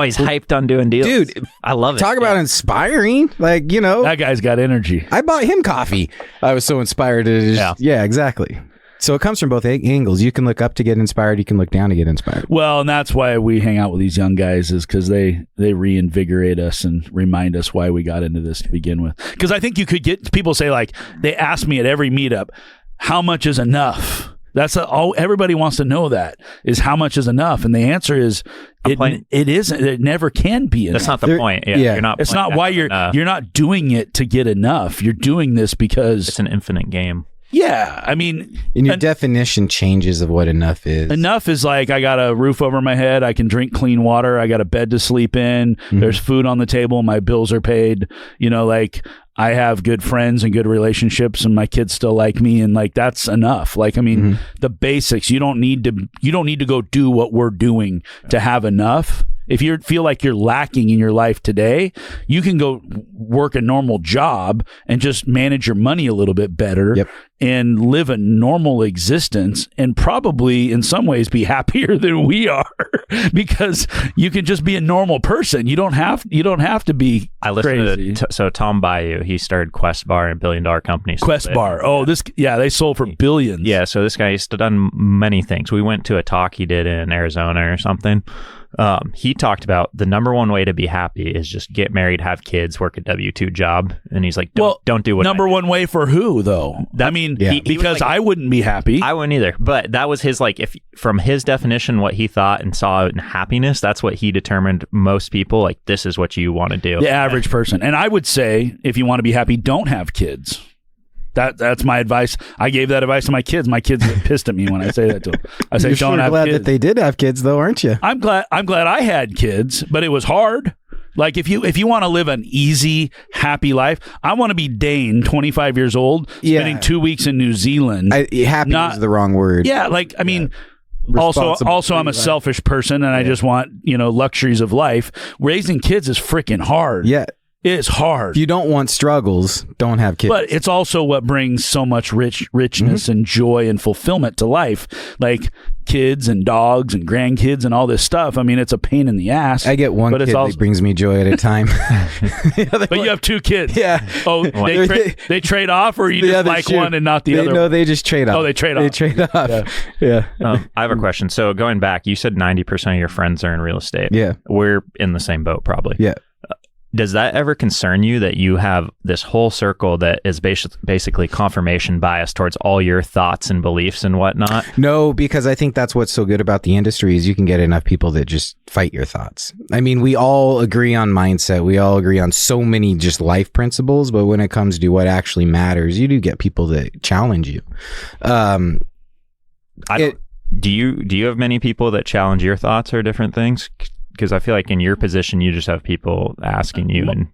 S3: he's hyped on doing deals.
S2: Dude,
S3: I love it.
S2: Talk about inspiring. Like,
S1: that guy's got energy.
S2: I bought him coffee. I was so inspired to just, yeah, exactly. So it comes from both angles. You can look up to get inspired. You can look down to get inspired.
S1: Well, and that's why we hang out with these young guys, is because they reinvigorate us and remind us why we got into this to begin with. Because I think you could get people say, like, they ask me at every meetup, how much is enough? That's all everybody wants to know, that is how much is enough. And the answer is it isn't. It never can be enough.
S3: That's not the point. Yeah. You're not.
S1: It's not why you're not doing it to get enough. You're doing this because
S3: it's an infinite game.
S1: Yeah, I mean...
S2: And your definition changes of what enough is.
S1: Enough is like, I got a roof over my head, I can drink clean water, I got a bed to sleep in, there's food on the table, my bills are paid, like, I have good friends and good relationships and my kids still like me, and like, that's enough. Like, I mean, the basics, you don't need to go do what we're doing to have enough. If you feel like you're lacking in your life today, you can go work a normal job and just manage your money a little bit better and live a normal existence, and probably in some ways be happier than we are because you can just be a normal person. You don't have to be
S3: I listened
S1: crazy.
S3: So Tom Bayou, he started Quest Bar, a $1 billion company.
S1: Quest Bar. Oh, they sold for billions.
S3: Yeah. So this guy, he's done many things. We went to a talk he did in Arizona or something. He talked about the number one way to be happy is just get married, have kids, work a W-2 job. And he's like, don't do what
S1: number one way for who though? Because I wouldn't be happy.
S3: I wouldn't either. But that was his, like, if from his definition, what he thought and saw in happiness, that's what he determined most people, like, this is what you want to do.
S1: The average person. And I would say, if you want to be happy, don't have kids. That's my advice. I gave that advice to my kids. My kids get pissed at me when I say that to them. I say, don't have
S2: glad
S1: kids.
S2: that they did have kids, though, aren't you?
S1: I'm glad I had kids, but it was hard. Like, if you want to live an easy, happy life, I want to be Dane, 25 years old, spending 2 weeks in New Zealand.
S2: Happy is the wrong word.
S1: Yeah, like, I mean... Also, I'm a selfish person, and I just want, luxuries of life. Raising kids is freaking hard.
S2: Yeah.
S1: It's hard.
S2: If you don't want struggles, don't have kids.
S1: But it's also what brings so much richness and joy and fulfillment to life. Like kids and dogs and grandkids and all this stuff. I mean, it's a pain in the ass.
S2: I get one kid that brings me joy at a time.
S1: But you have 2 kids.
S2: Yeah.
S1: Oh, they trade off, or you just like one and not the other?
S2: No, they just trade off.
S1: Oh, they trade off.
S2: They trade off. Yeah.
S3: I have a question. So going back, you said 90% of your friends are in real estate.
S2: Yeah.
S3: We're in the same boat, probably.
S2: Yeah.
S3: Does that ever concern you that you have this whole circle that is basically confirmation bias towards all your thoughts and beliefs and whatnot?
S2: No, because I think that's what's so good about the industry is you can get enough people that just fight your thoughts. I mean, we all agree on mindset. We all agree on so many just life principles, but when it comes to what actually matters, you do get people that challenge you.
S3: Do you have many people that challenge your thoughts or different things? Because I feel like in your position, you just have people asking you and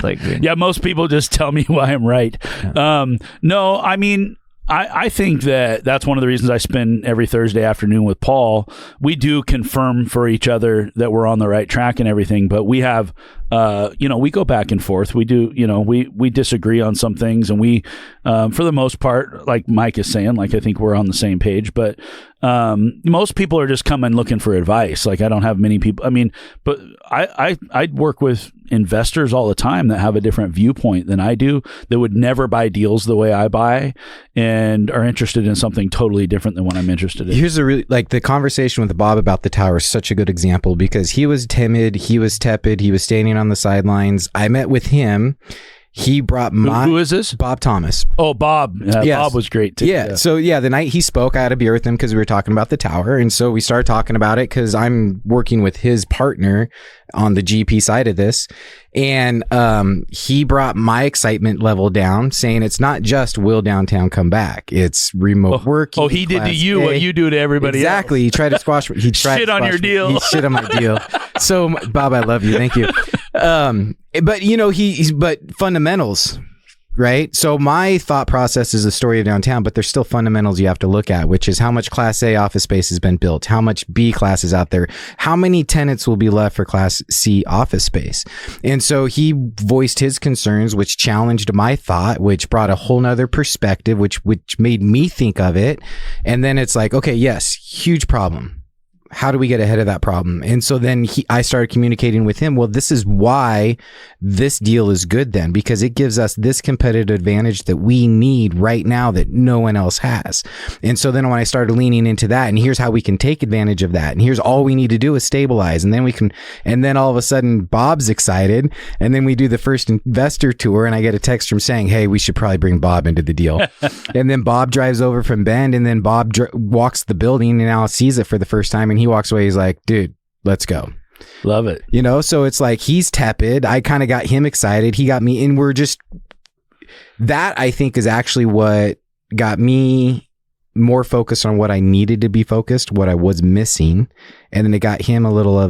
S3: like,
S1: most people just tell me why I'm right. Yeah. No, I mean, I think that's one of the reasons I spend every Thursday afternoon with Paul. We do confirm for each other that we're on the right track and everything, but we have, we go back and forth. We do, we disagree on some things, and we, for the most part, like Mike is saying, like, I think we're on the same page, but most people are just coming looking for advice. Like, I don't have many people. I mean, but I work with investors all the time that have a different viewpoint than I do, that would never buy deals the way I buy and are interested in something totally different than what I'm interested in.
S2: Here's a really, like, the conversation with Bob about the tower is such a good example, because he was timid, he was tepid, he was standing on the sidelines. I met with him. He brought
S1: Who is this?
S2: Bob Thomas.
S1: Oh, Bob.
S2: Yes.
S1: Bob was great too.
S2: Yeah. So the night he spoke, I had a beer with him because we were talking about the tower. And so we started talking about it because I'm working with his partner on the GP side of this. And he brought my excitement level down, saying it's not just will downtown come back. It's remote working.
S1: Oh, he did to you what you do to everybody
S2: exactly.
S1: else.
S2: He tried to squash me. He tried
S1: shit on your deal.
S2: He shit on my deal. So, Bob, I love you. Thank you. But, you know, but fundamentals, right? So my thought process is the story of downtown, but there's still fundamentals you have to look at, which is how much Class A office space has been built, how much B class is out there, how many tenants will be left for Class C office space. And so he voiced his concerns, which challenged my thought, which brought a whole nother perspective, which made me think of it. And then it's like, okay, yes, huge problem. How do we get ahead of that problem? And so then I started communicating with him. Well, this is why this deal is good then, because it gives us this competitive advantage that we need right now that no one else has. And so then when I started leaning into that, and here's how we can take advantage of that, and here's all we need to do is stabilize, and then we can, and then all of a sudden Bob's excited, and then we do the first investor tour, and I get a text from saying, hey, we should probably bring Bob into the deal. And then Bob drives over from Bend, and then Bob walks the building and now sees it for the first time, and he walks away. He's like, dude, let's go.
S1: Love it.
S2: You know, so it's like he's tepid. I kind of got him excited. He got me, and we're just, that I think is actually what got me more focused on what I needed to be focused, what I was missing. And then it got him a level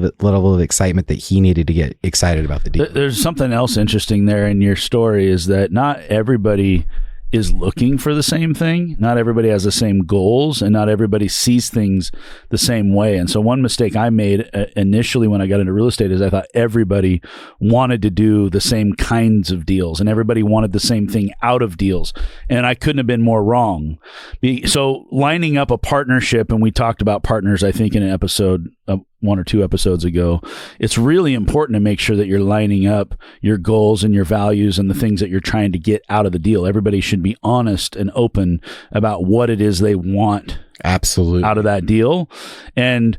S2: of excitement that he needed to get excited about the deal.
S1: There's something else interesting there in your story, is that not everybody is looking for the same thing. Not everybody has the same goals, and not everybody sees things the same way. And so one mistake I made initially when I got into real estate is I thought everybody wanted to do the same kinds of deals, and everybody wanted the same thing out of deals. And I couldn't have been more wrong. So lining up a partnership, and we talked about partners, I think, in an episode, 1 or 2 episodes ago, it's really important to make sure that you're lining up your goals and your values and the things that you're trying to get out of the deal. Everybody should be honest and open about what it is they want
S2: absolutely
S1: out of that deal. And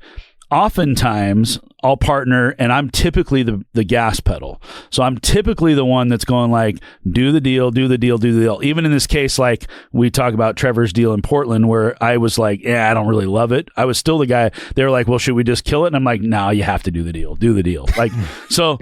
S1: oftentimes I'll partner, and I'm typically the gas pedal. So I'm typically the one that's going like, do the deal. Even in this case, like we talk about Trevor's deal in Portland, where I was like, I don't really love it. I was still the guy. They were like, well, should we just kill it? And I'm like, no, you have to do the deal. Like, so,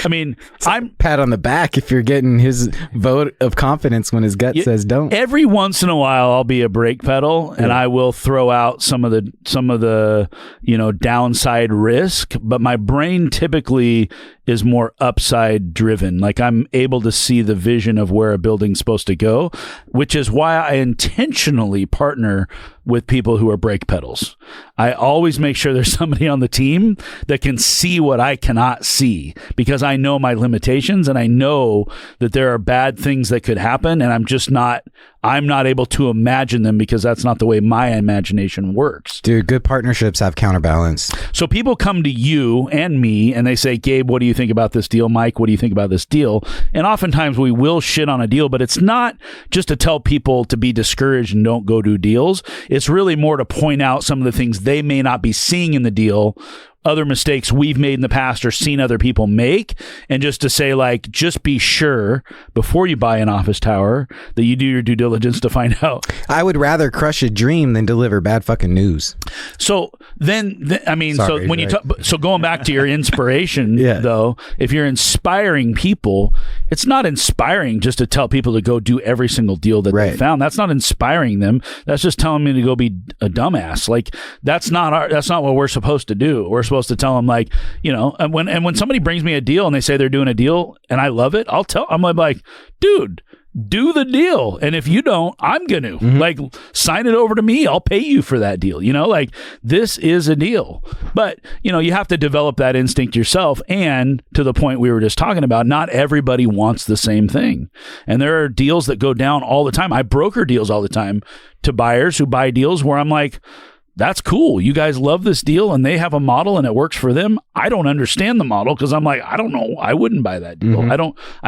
S1: I mean, I'm
S2: pat on the back if you're getting his vote of confidence when his gut says don't.
S1: Every once in a while, I'll be a brake pedal, and I will throw out some of the, you know, downside risk. But my brain typically is more upside driven. Like I'm able to see the vision of where a building's supposed to go, which is why I intentionally partner with people who are brake pedals. I always make sure there's somebody on the team that can see what I cannot see, because I know my limitations, and I know that there are bad things that could happen, and I'm not able to imagine them, because that's not the way my imagination works.
S2: Dude, good partnerships have counterbalance.
S1: So people come to you and me and they say, Gabe, what do you think about this deal? Mike, what do you think about this deal? And oftentimes we will shit on a deal, but it's not just to tell people to be discouraged and don't go do deals. It's really more to point out some of the things they may not be seeing in the deal, other mistakes we've made in the past or seen other people make, and just to say, like, just be sure before you buy an office tower that you do your due diligence to find out.
S2: I would rather crush a dream than deliver bad fucking news.
S1: So then I mean,
S2: Sorry,
S1: so when
S2: right.
S1: so going back to your inspiration,
S2: Yeah.
S1: though, if you're inspiring people, it's not inspiring just to tell people to go do every single deal that they found. That's not inspiring them. That's just telling me to go be a dumbass. Like that's not what we're supposed to do. We're supposed to tell them, like, you know, and when somebody brings me a deal and they say they're doing a deal and I love it, I'm like, dude, do the deal. And if you don't, I'm going to like sign it over to me. I'll pay you for that deal. You know, like this is a deal, but you know, you have to develop that instinct yourself. And to the point we were just talking about, not everybody wants the same thing. And there are deals that go down all the time. I broker deals all the time to buyers who buy deals where I'm like, that's cool. You guys love this deal and they have a model and it works for them. I don't understand the model because I'm like, I don't know. I wouldn't buy that deal. I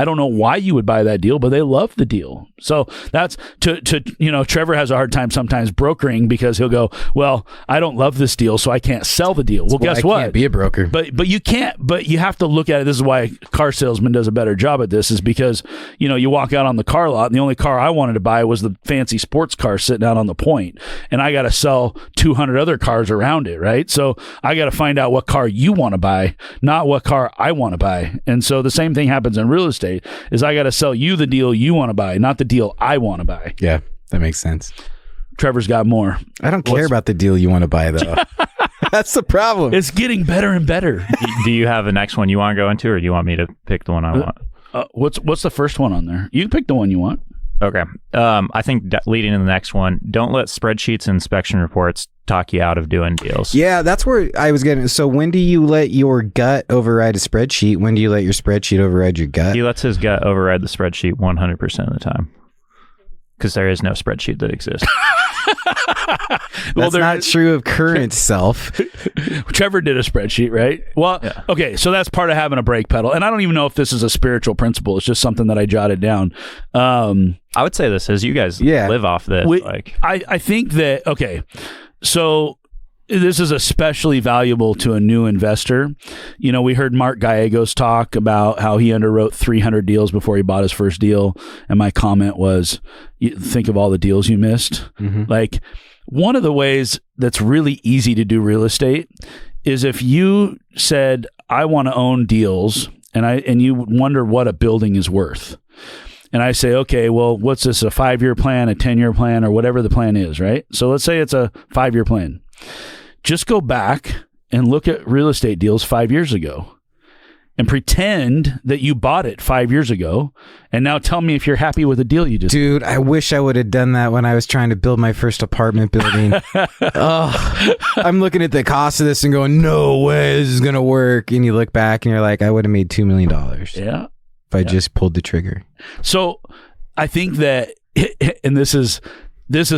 S1: don't know why you would buy that deal, but they love the deal. So that's Trevor has a hard time sometimes brokering because he'll go, well, I don't love this deal, so I can't sell the deal. Well, guess what?
S2: I can't be a broker.
S1: But you can't, but you have to look at it. This is why car salesman does a better job at this, is because, you walk out on the car lot and the only car I wanted to buy was the fancy sports car sitting out on the point. And I got to sell 200 other cars around it, right? So I got to find out what car you want to buy, not what car I want to buy. And so the same thing happens in real estate, is I got to sell you the deal you want to buy, not the deal I want to buy.
S2: Yeah, that makes sense.
S1: Trevor's got more.
S2: I don't care about the deal you want to buy, though. That's the problem.
S1: It's getting better and better.
S3: Do you have the next one you want to go into, or do you want me to pick the one I want?
S1: What's the first one on there? You can pick the one you want.
S3: Okay. I think leading to the next one, don't let spreadsheets and inspection reports talk you out of doing deals.
S2: Yeah, that's where I was getting. So when do you let your gut override a spreadsheet? When do you let your spreadsheet override your gut?
S3: He lets his gut override the spreadsheet 100% of the time, because there is no spreadsheet that exists.
S2: That's not true of current self.
S1: Trevor did a spreadsheet, right? Well, yeah. Okay, so that's part of having a brake pedal. And I don't even know if this is a spiritual principle. It's just something that I jotted down.
S3: I would say this is, you guys live off this.
S1: I think that, okay, so this is especially valuable to a new investor. We heard Mark Gallegos talk about how he underwrote 300 deals before he bought his first deal. And my comment was, think of all the deals you missed. Mm-hmm. Like, one of the ways that's really easy to do real estate is if you said, I want to own deals, and you wonder what a building is worth. And I say, okay, well, what's this, a 5-year plan, a 10-year plan, or whatever the plan is, right? So let's say it's a 5-year plan. Just go back and look at real estate deals 5 years ago and pretend that you bought it 5 years ago. And now tell me if you're happy with the deal you just
S2: Dude, I wish I would have done that when I was trying to build my first apartment building. I'm looking at the cost of this and going, no way this is going to work. And you look back and you're like, I would have made $2 million.
S1: Yeah.
S2: If I just pulled the trigger.
S1: So I think that, and this is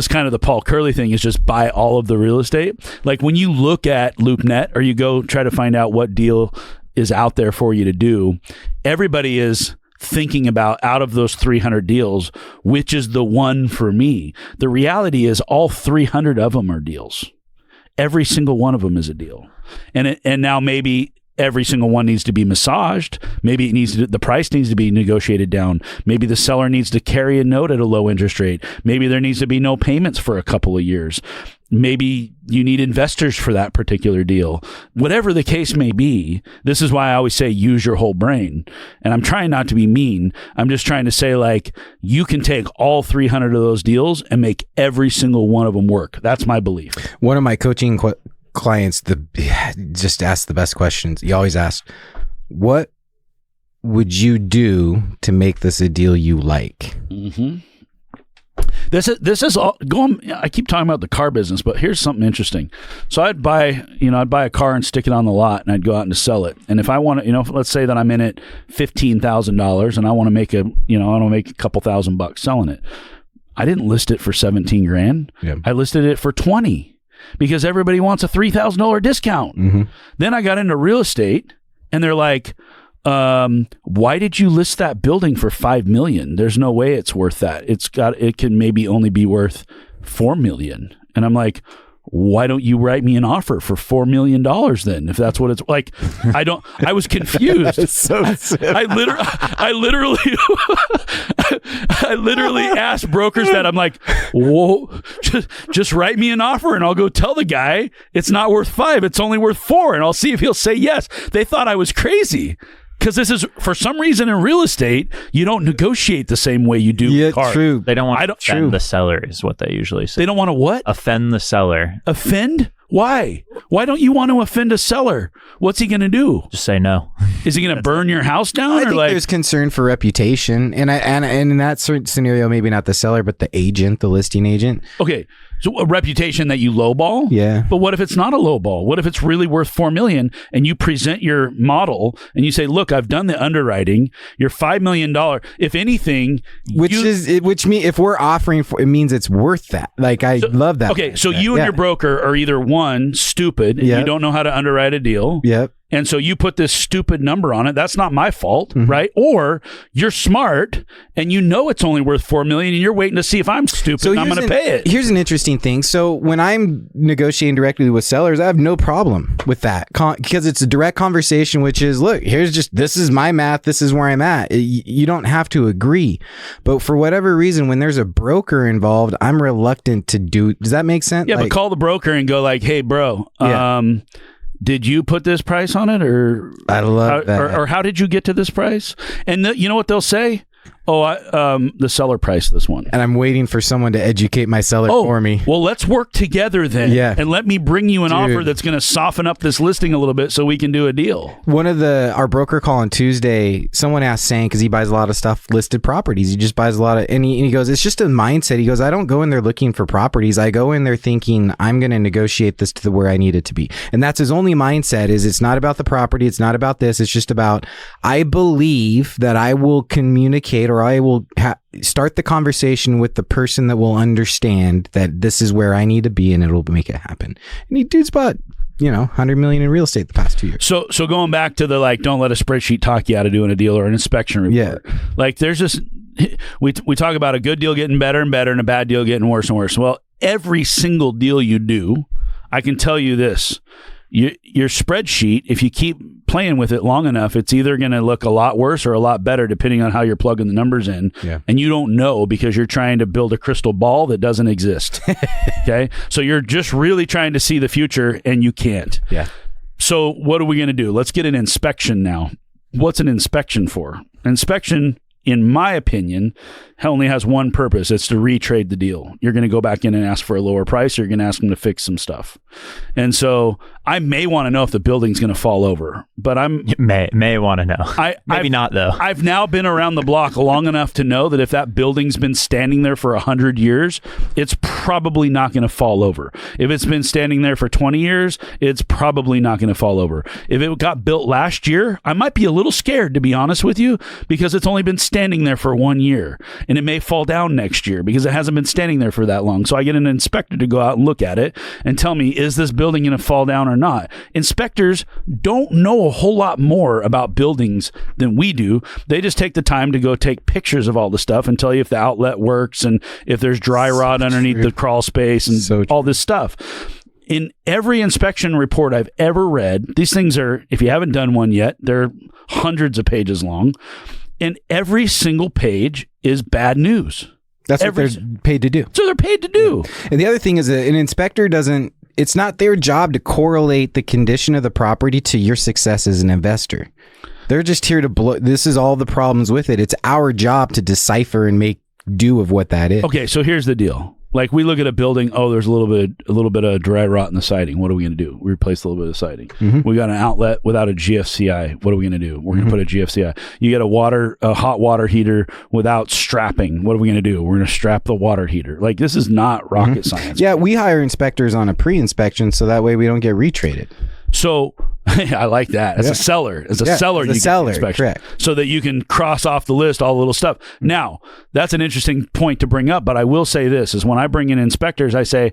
S1: kind of the Paul Curley thing, is just buy all of the real estate. Like when you look at LoopNet or you go try to find out what deal is out there for you to do, everybody is thinking about, out of those 300 deals, which is the one for me. The reality is all 300 of them are deals. Every single one of them is a deal. And now maybe every single one needs to be massaged. Maybe the price needs to be negotiated down. Maybe the seller needs to carry a note at a low interest rate. Maybe there needs to be no payments for a couple of years. Maybe you need investors for that particular deal. Whatever the case may be, this is why I always say use your whole brain. And I'm trying not to be mean. I'm just trying to say, like, you can take all 300 of those deals and make every single one of them work. That's my belief.
S2: One of my coaching clients just ask the best questions. He always asks, what would you do to make this a deal you like?
S1: Mm-hmm. This is all going. I keep talking about the car business, but here's something interesting. So I'd buy a car and stick it on the lot, and I'd go out and sell it. And if I want to, let's say that I'm in it $15,000, and I want to make a couple $1,000 selling it. I didn't list it for $17,000. Yeah. I listed it for $20,000 because everybody wants a $3,000 discount. Mm-hmm. Then I got into real estate, and they're like, why did you list that building for $5 million? There's no way it's worth that. It can maybe only be worth $4 million. And I'm like, why don't you write me an offer for $4 million then? If that's what it's like, I was confused.
S2: So
S1: I literally asked brokers that. I'm like, whoa, just write me an offer and I'll go tell the guy it's not worth $5. It's only worth $4. And I'll see if he'll say yes. They thought I was crazy. Because this is, for some reason in real estate, you don't negotiate the same way you do cars.
S2: True.
S3: They don't want to offend the seller is what they usually say.
S1: They don't want to what?
S3: Offend the seller.
S1: Offend? Why? Why don't you want to offend a seller? What's he going to do?
S3: Just say no.
S1: Is he going to burn your house down?
S2: I think there's concern for reputation. And in that certain scenario, maybe not the seller, but the agent, the listing agent.
S1: Okay. So a reputation that you lowball?
S2: Yeah.
S1: But what if it's not a lowball? What if it's really worth $4 million and you present your model and you say, look, I've done the underwriting. You're $5 million. If anything,
S2: which means if we're offering for, it means it's worth that. Like, I love that.
S1: Okay. So you and your broker are either one, stupid, and you don't know how to underwrite a deal.
S2: Yep.
S1: And so you put this stupid number on it. That's not my fault, right? Or you're smart and you know it's only worth $4 million and you're waiting to see if I'm stupid and I'm going to pay it.
S2: Here's an interesting thing. So when I'm negotiating directly with sellers, I have no problem with that because it's a direct conversation, which is, look, this is my math. This is where I'm at. You don't have to agree. But for whatever reason, when there's a broker involved, I'm reluctant to do. Does that make sense?
S1: Yeah, but call the broker and go like, hey, bro, did you put this price on it, or
S2: I love that,
S1: or how did you get to this price? And you know what they'll say? Oh, the seller priced this one.
S2: And I'm waiting for someone to educate my seller for me.
S1: Well, let's work together then.
S2: Yeah.
S1: And let me bring you an offer that's going to soften up this listing a little bit so we can do a deal.
S2: One of our broker call on Tuesday, someone asked Sang, because he buys a lot of stuff, listed properties. He just buys a lot of, and he goes, it's just a mindset. He goes, I don't go in there looking for properties. I go in there thinking I'm going to negotiate this to where I need it to be. And that's his only mindset is it's not about the property. It's not about this. It's just about, I believe that I will communicate or I will start the conversation with the person that will understand that this is where I need to be and it'll make it happen. And dude's bought, $100 million in real estate the past 2 years.
S1: So going back to the don't let a spreadsheet talk you out of doing a deal or an inspection report.
S2: Yeah.
S1: Like there's this, we talk about a good deal getting better and better and a bad deal getting worse and worse. Well, every single deal you do, I can tell you this. Your spreadsheet, if you keep playing with it long enough, it's either going to look a lot worse or a lot better depending on how you're plugging the numbers in.
S2: Yeah.
S1: And you don't know because you're trying to build a crystal ball that doesn't exist. Okay? So you're just really trying to see the future and you can't.
S2: Yeah.
S1: So what are we going to do? Let's get an inspection now. What's an inspection for? Inspection, in my opinion, only has one purpose. It's to retrade the deal. You're going to go back in and ask for a lower price. Or you're going to ask them to fix some stuff. And so I may want to know if the building's going to fall over, but
S3: may want to know. Maybe not though.
S1: I've now been around the block long enough to know that if that building's been standing there for 100 years, it's probably not going to fall over. If it's been standing there for 20 years, it's probably not going to fall over. If it got built last year, I might be a little scared, to be honest with you, because it's only been standing there for 1 year. And it may fall down next year because it hasn't been standing there for that long. So I get an inspector to go out and look at it and tell me, is this building going to fall down or not? Inspectors don't know a whole lot more about buildings than we do. They just take the time to go take pictures of all the stuff and tell you if the outlet works and if there's dry rot underneath the crawl space and all this stuff. In every inspection report I've ever read, these things are, if you haven't done one yet, they're hundreds of pages long. And every single page is bad news.
S2: That's what they're paid to do.
S1: So they're paid to do.
S2: Yeah. And the other thing is an inspector it's not their job to correlate the condition of the property to your success as an investor. They're just here to this is all the problems with it. It's our job to decipher and make do of what that is.
S1: Okay, so here's the deal. Like we look at a building, there's a little bit of dry rot in the siding. What are we going to do? We replace a little bit of siding. Mm-hmm. We got an outlet without a GFCI. What are we going to do? We're going to put a GFCI. You get a hot water heater without strapping. What are we going to do? We're going to strap the water heater. Like this is not rocket science.
S2: Yeah, we hire inspectors on a pre-inspection so that way we don't get retraded.
S1: So I like that. As a seller, you get the inspection,
S2: correct.
S1: So that you can cross off the list all the little stuff. Now, that's an interesting point to bring up, but I will say this is when I bring in inspectors, I say,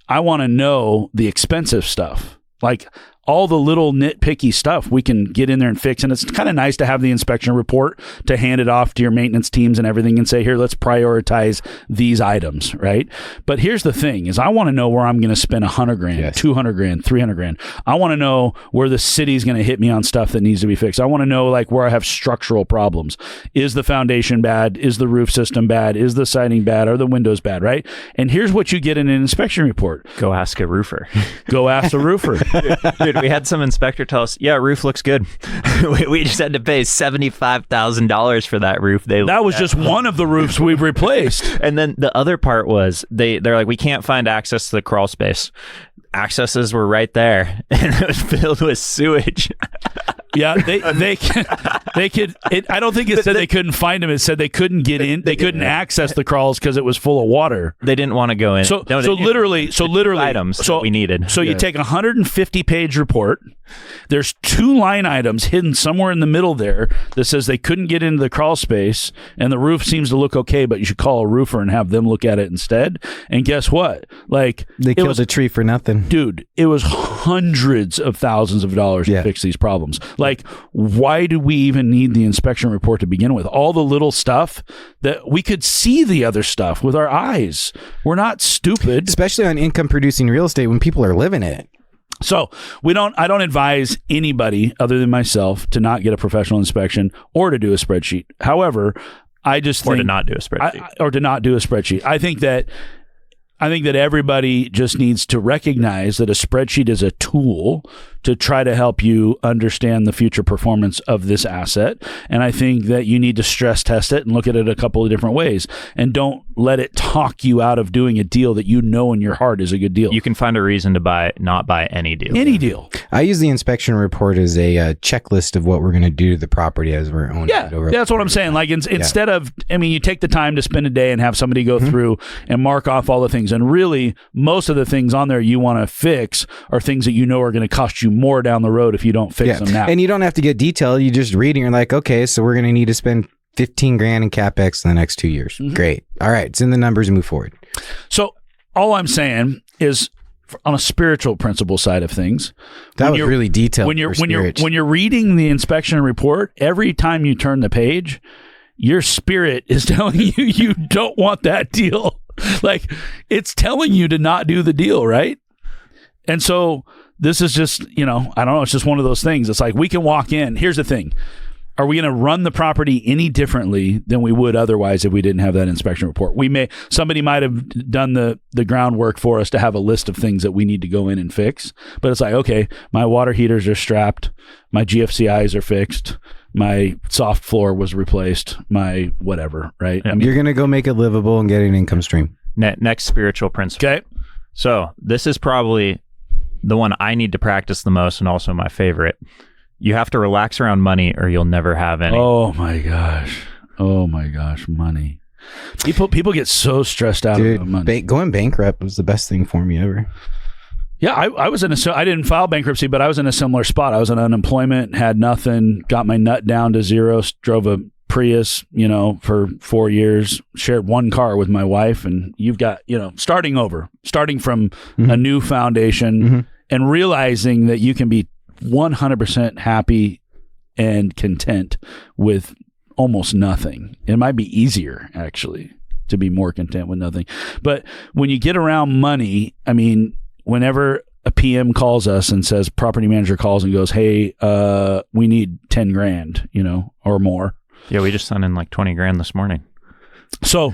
S1: I want to know the expensive stuff. Like all the little nitpicky stuff we can get in there and fix. And it's kind of nice to have the inspection report to hand it off to your maintenance teams and everything and say, here, let's prioritize these items, right? But here's the thing is I want to know where I'm going to spend $100,000, $200,000, $300,000. I want to know where the city's going to hit me on stuff that needs to be fixed. I want to know like where I have structural problems. Is the foundation bad? Is the roof system bad? Is the siding bad? Are the windows bad, right? And here's what you get in an inspection report.
S3: Go ask a roofer.
S1: Go ask a roofer.
S3: Dude, we had some inspector tell us, yeah, roof looks good. we just had to pay $75,000 for that roof.
S1: That was just one of the roofs we've replaced.
S3: And then the other part was they're like, we can't find access to the crawl space. Accesses were right there, and it was filled with sewage.
S1: Yeah, they could. I don't think it said they couldn't find him. It said they couldn't get in. They couldn't access the crawls because it was full of water.
S3: They didn't want to go in.
S1: So
S3: No,
S1: literally,
S3: items that we needed.
S1: So you take a 150-page report. There's 2 line items hidden somewhere in the middle there that says they couldn't get into the crawl space, and the roof seems to look okay, but you should call a roofer and have them look at it instead. And guess what? Like,
S2: They killed a tree for nothing.
S1: dude, it was hundreds of thousands of dollars to fix these problems. Like, why do we even need the inspection report to begin with? All the little stuff that we could see the other stuff with our eyes. We're not stupid.
S2: Especially on income producing real estate when people are living it.
S1: So I don't advise anybody other than myself to not get a professional inspection or to do a spreadsheet. However, I just think
S3: to not do a spreadsheet.
S1: or to not do a spreadsheet. I think that everybody just needs to recognize that a spreadsheet is a tool to try to help you understand the future performance of this asset. And I think that you need to stress test it and look at it a couple of different ways. And don't let it talk you out of doing a deal that you know in your heart is a good deal.
S3: You can find a reason to not buy any deal.
S1: Any deal.
S2: I use the inspection report as a checklist of what we're going to do to the property as we're owning
S1: Yeah,
S2: it. Over
S1: that's what I'm saying. Like instead of, you take the time to spend a day and have somebody go through and mark off all the things. And really, most of the things on there you want to fix are things that you know are going to cost you more down the road if you don't fix them now.
S2: And you don't have to get detailed. You just read it and you're like, okay, so we're going to need to spend $15,000 in CapEx in the next 2 years. Great. All right. It's in the numbers and move forward.
S1: So all I'm saying is, on a spiritual principle side of things,
S2: that was really detailed.
S1: When you're reading the inspection report, every time you turn the page, your spirit is telling you you don't want that deal. Like, it's telling you to not do the deal, right? And so this is just, I don't know, it's just one of those things. It's like, we can walk in. Here's the thing. Are we going to run the property any differently than we would otherwise if we didn't have that inspection report? Somebody might have done the groundwork for us to have a list of things that we need to go in and fix. But it's like, okay, my water heaters are strapped. My GFCIs are fixed. My soft floor was replaced. My whatever, right?
S2: I mean, you're going to go make it livable and get an income stream.
S3: Next spiritual principle.
S1: Okay.
S3: So this is probably the one I need to practice the most and also my favorite. You have to relax around money or you'll never have any.
S1: Oh my gosh, money. People get so stressed out about money.
S2: Going bankrupt was the best thing for me ever.
S1: Yeah, I was I didn't file bankruptcy, but I was in a similar spot. I was on unemployment, had nothing, got my nut down to zero, drove a Prius, for 4 years, shared one car with my wife, and you've got, starting from a new foundation and realizing that you can be 100% happy and content with almost nothing. It might be easier, actually, to be more content with nothing. But when you get around money, whenever a PM calls us and says, property manager calls and goes, hey, we need 10 grand, or more.
S3: Yeah, we just sent in like 20 grand this morning.
S1: So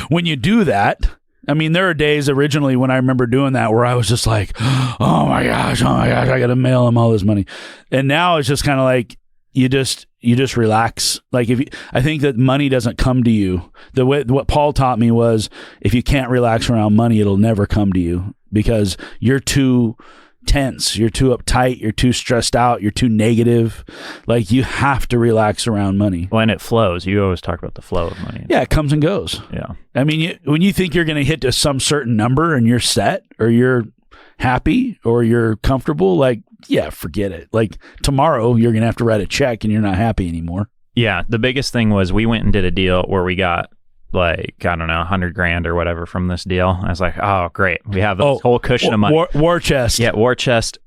S1: when you do that, there are days originally when I remember doing that where I was just like, oh my gosh, I got to mail him all this money. And now it's just kind of like, you just relax. Like I think that money doesn't come to you. What Paul taught me was, if you can't relax around money, it'll never come to you because you're too tense, you're too uptight, you're too stressed out, you're too negative. Like, you have to relax around money.
S3: Well, and it flows. You always talk about the flow of money.
S1: Yeah, it comes and goes.
S3: Yeah.
S1: When you think you're going to hit to some certain number and you're set or you're happy or you're comfortable, like, yeah, forget it. Like, tomorrow you're going to have to write a check and you're not happy anymore.
S3: Yeah. The biggest thing was we went and did a deal where we got, like, I don't know, 100 grand or whatever from this deal. I was like, oh, great. We have this whole cushion of money.
S1: War chest.
S3: Yeah, war chest.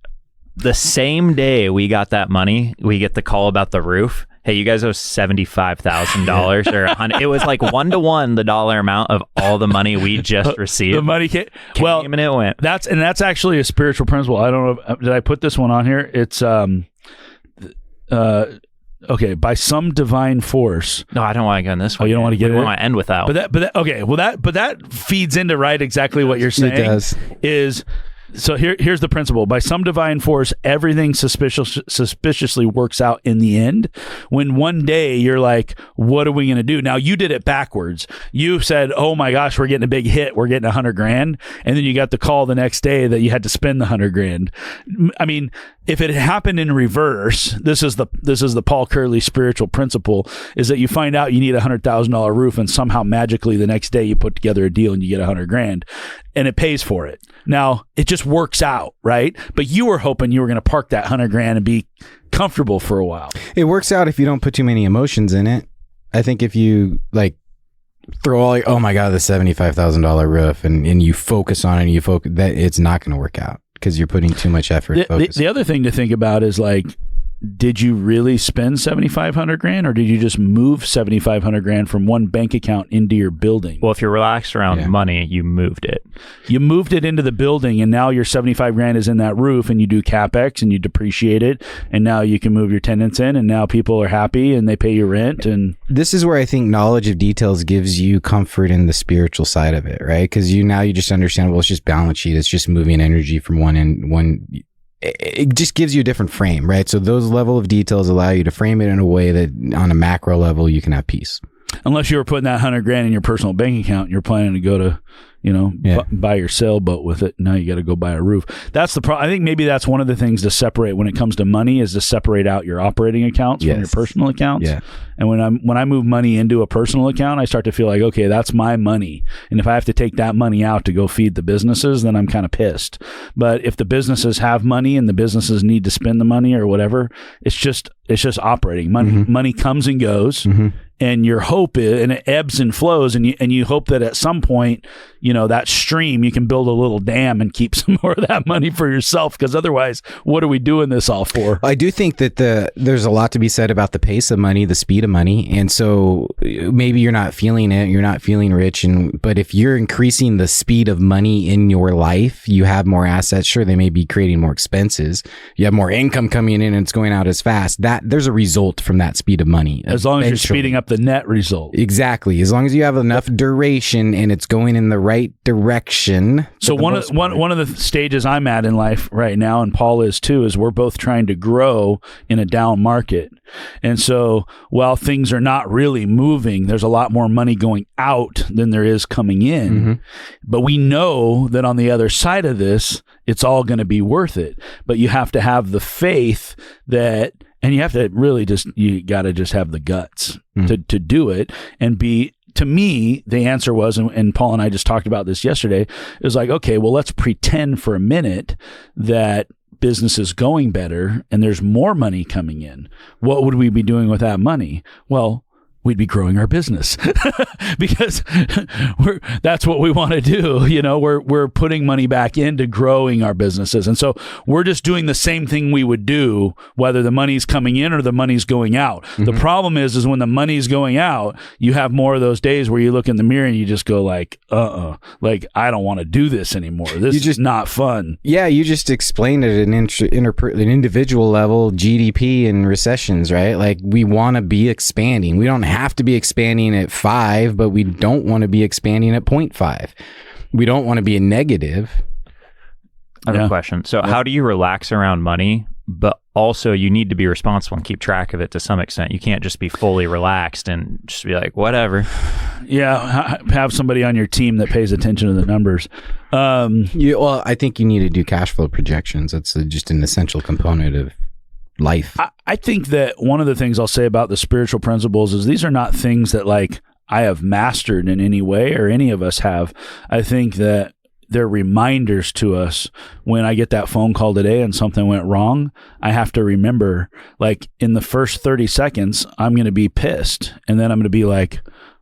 S3: The same day we got that money, we get the call about the roof. Hey, you guys owe $75,000 or $100. It was like 1-to-1 the dollar amount of all the money we just received.
S1: The money came
S3: and it went.
S1: That's actually a spiritual principle. I don't know. Did I put this one on here? It's okay, by some divine force.
S3: No, I don't want to go in this one.
S1: Oh, you don't want to get it?
S3: I want to end with that one.
S1: But that feeds into exactly what you're saying.
S2: It does.
S1: So here's the principle. By some divine force, everything suspiciously works out in the end. When one day you're like, what are we going to do? Now, you did it backwards. You said, oh my gosh, we're getting a big hit. We're getting 100 grand. And then you got the call the next day that you had to spend the 100 grand. if it happened in reverse, this is the Paul Curley spiritual principle, is that you find out you need $100,000 roof, and somehow magically the next day you put together a deal and you get $100,000 and it pays for it. Now it just works out, right? But you were hoping you were going to park that $100,000 and be comfortable for a while.
S2: It works out if you don't put too many emotions in it. I think if you like throw all oh my God, the $75,000 roof and you focus on it and that it's not going to work out because you're putting too much effort.
S1: The other thing to think about is like, did you really spend $7,500 or did you just move $7,500 from one bank account into your building?
S3: Well, if you're relaxed around money, you moved it.
S1: You moved it into the building, and now your $75,000 is in that roof, and you do CapEx and you depreciate it, and now you can move your tenants in, and now people are happy and they pay you rent. And
S2: this is where I think knowledge of details gives you comfort in the spiritual side of it, right? Because you just understand, well, it's just balance sheet. It's just moving energy from one. It just gives you a different frame, right? So those level of details allow you to frame it in a way that on a macro level, you can have peace.
S1: Unless you were putting that $100,000 in your personal bank account, and you're planning to go to, buy your sailboat with it. Now you got to go buy a roof. That's the problem. I think maybe that's one of the things to separate when it comes to money, is to separate out your operating accounts from your personal accounts.
S2: Yeah.
S1: And when I move money into a personal account, I start to feel like, okay, that's my money. And if I have to take that money out to go feed the businesses, then I'm kind of pissed. But if the businesses have money and the businesses need to spend the money or whatever, it's just operating money. Mm-hmm. Money comes and goes. Mm-hmm. And your hope is, and it ebbs and flows, and you hope that at some point, that stream, you can build a little dam and keep some more of that money for yourself, because otherwise, what are we doing this all for?
S2: I do think that there's a lot to be said about the pace of money, the speed of money, and so maybe you're not feeling it, you're not feeling rich, but if you're increasing the speed of money in your life, you have more assets. Sure, they may be creating more expenses. You have more income coming in, and it's going out as fast. That there's a result from that speed of money.
S1: As long as you're speeding up the net result.
S2: Exactly. As long as you have enough duration and it's going in the right direction.
S1: So one of the stages I'm at in life right now, and Paul is too, is we're both trying to grow in a down market. And so while things are not really moving, there's a lot more money going out than there is coming in. Mm-hmm. But we know that on the other side of this, it's all going to be worth it. But you have to have the faith that, and you have to really you got to just have the guts to do it and be. To me, the answer was, and Paul and I just talked about this yesterday, it was like, okay, well, let's pretend for a minute that business is going better and there's more money coming in. What would we be doing with that money? Well, we'd be growing our business because that's what we want to do. We're putting money back into growing our businesses. And so we're just doing the same thing we would do whether the money's coming in or the money's going out. Mm-hmm. The problem is when the money's going out, you have more of those days where you look in the mirror and you just go like, like, I don't want to do this anymore. This is not fun.
S2: Yeah. You just explained it at an individual level, GDP and recessions, right? Like we want to be expanding. We don't have to be expanding at 5, but we don't want to be expanding at 0.5. We don't want to be a negative.
S3: I have a question. So how do you relax around money, but also you need to be responsible and keep track of it to some extent? You can't just be fully relaxed and just be like, whatever.
S1: Yeah. Have somebody on your team that pays attention to the numbers.
S2: Well, I think you need to do cash flow projections. That's just an essential component of life.
S1: I think that one of the things I'll say about the spiritual principles is these are not things that like I have mastered in any way or any of us have. I think that they're reminders to us. When I get that phone call today and something went wrong, I have to remember, like, in the first 30 seconds, I'm going to be pissed. And then I'm going to be like,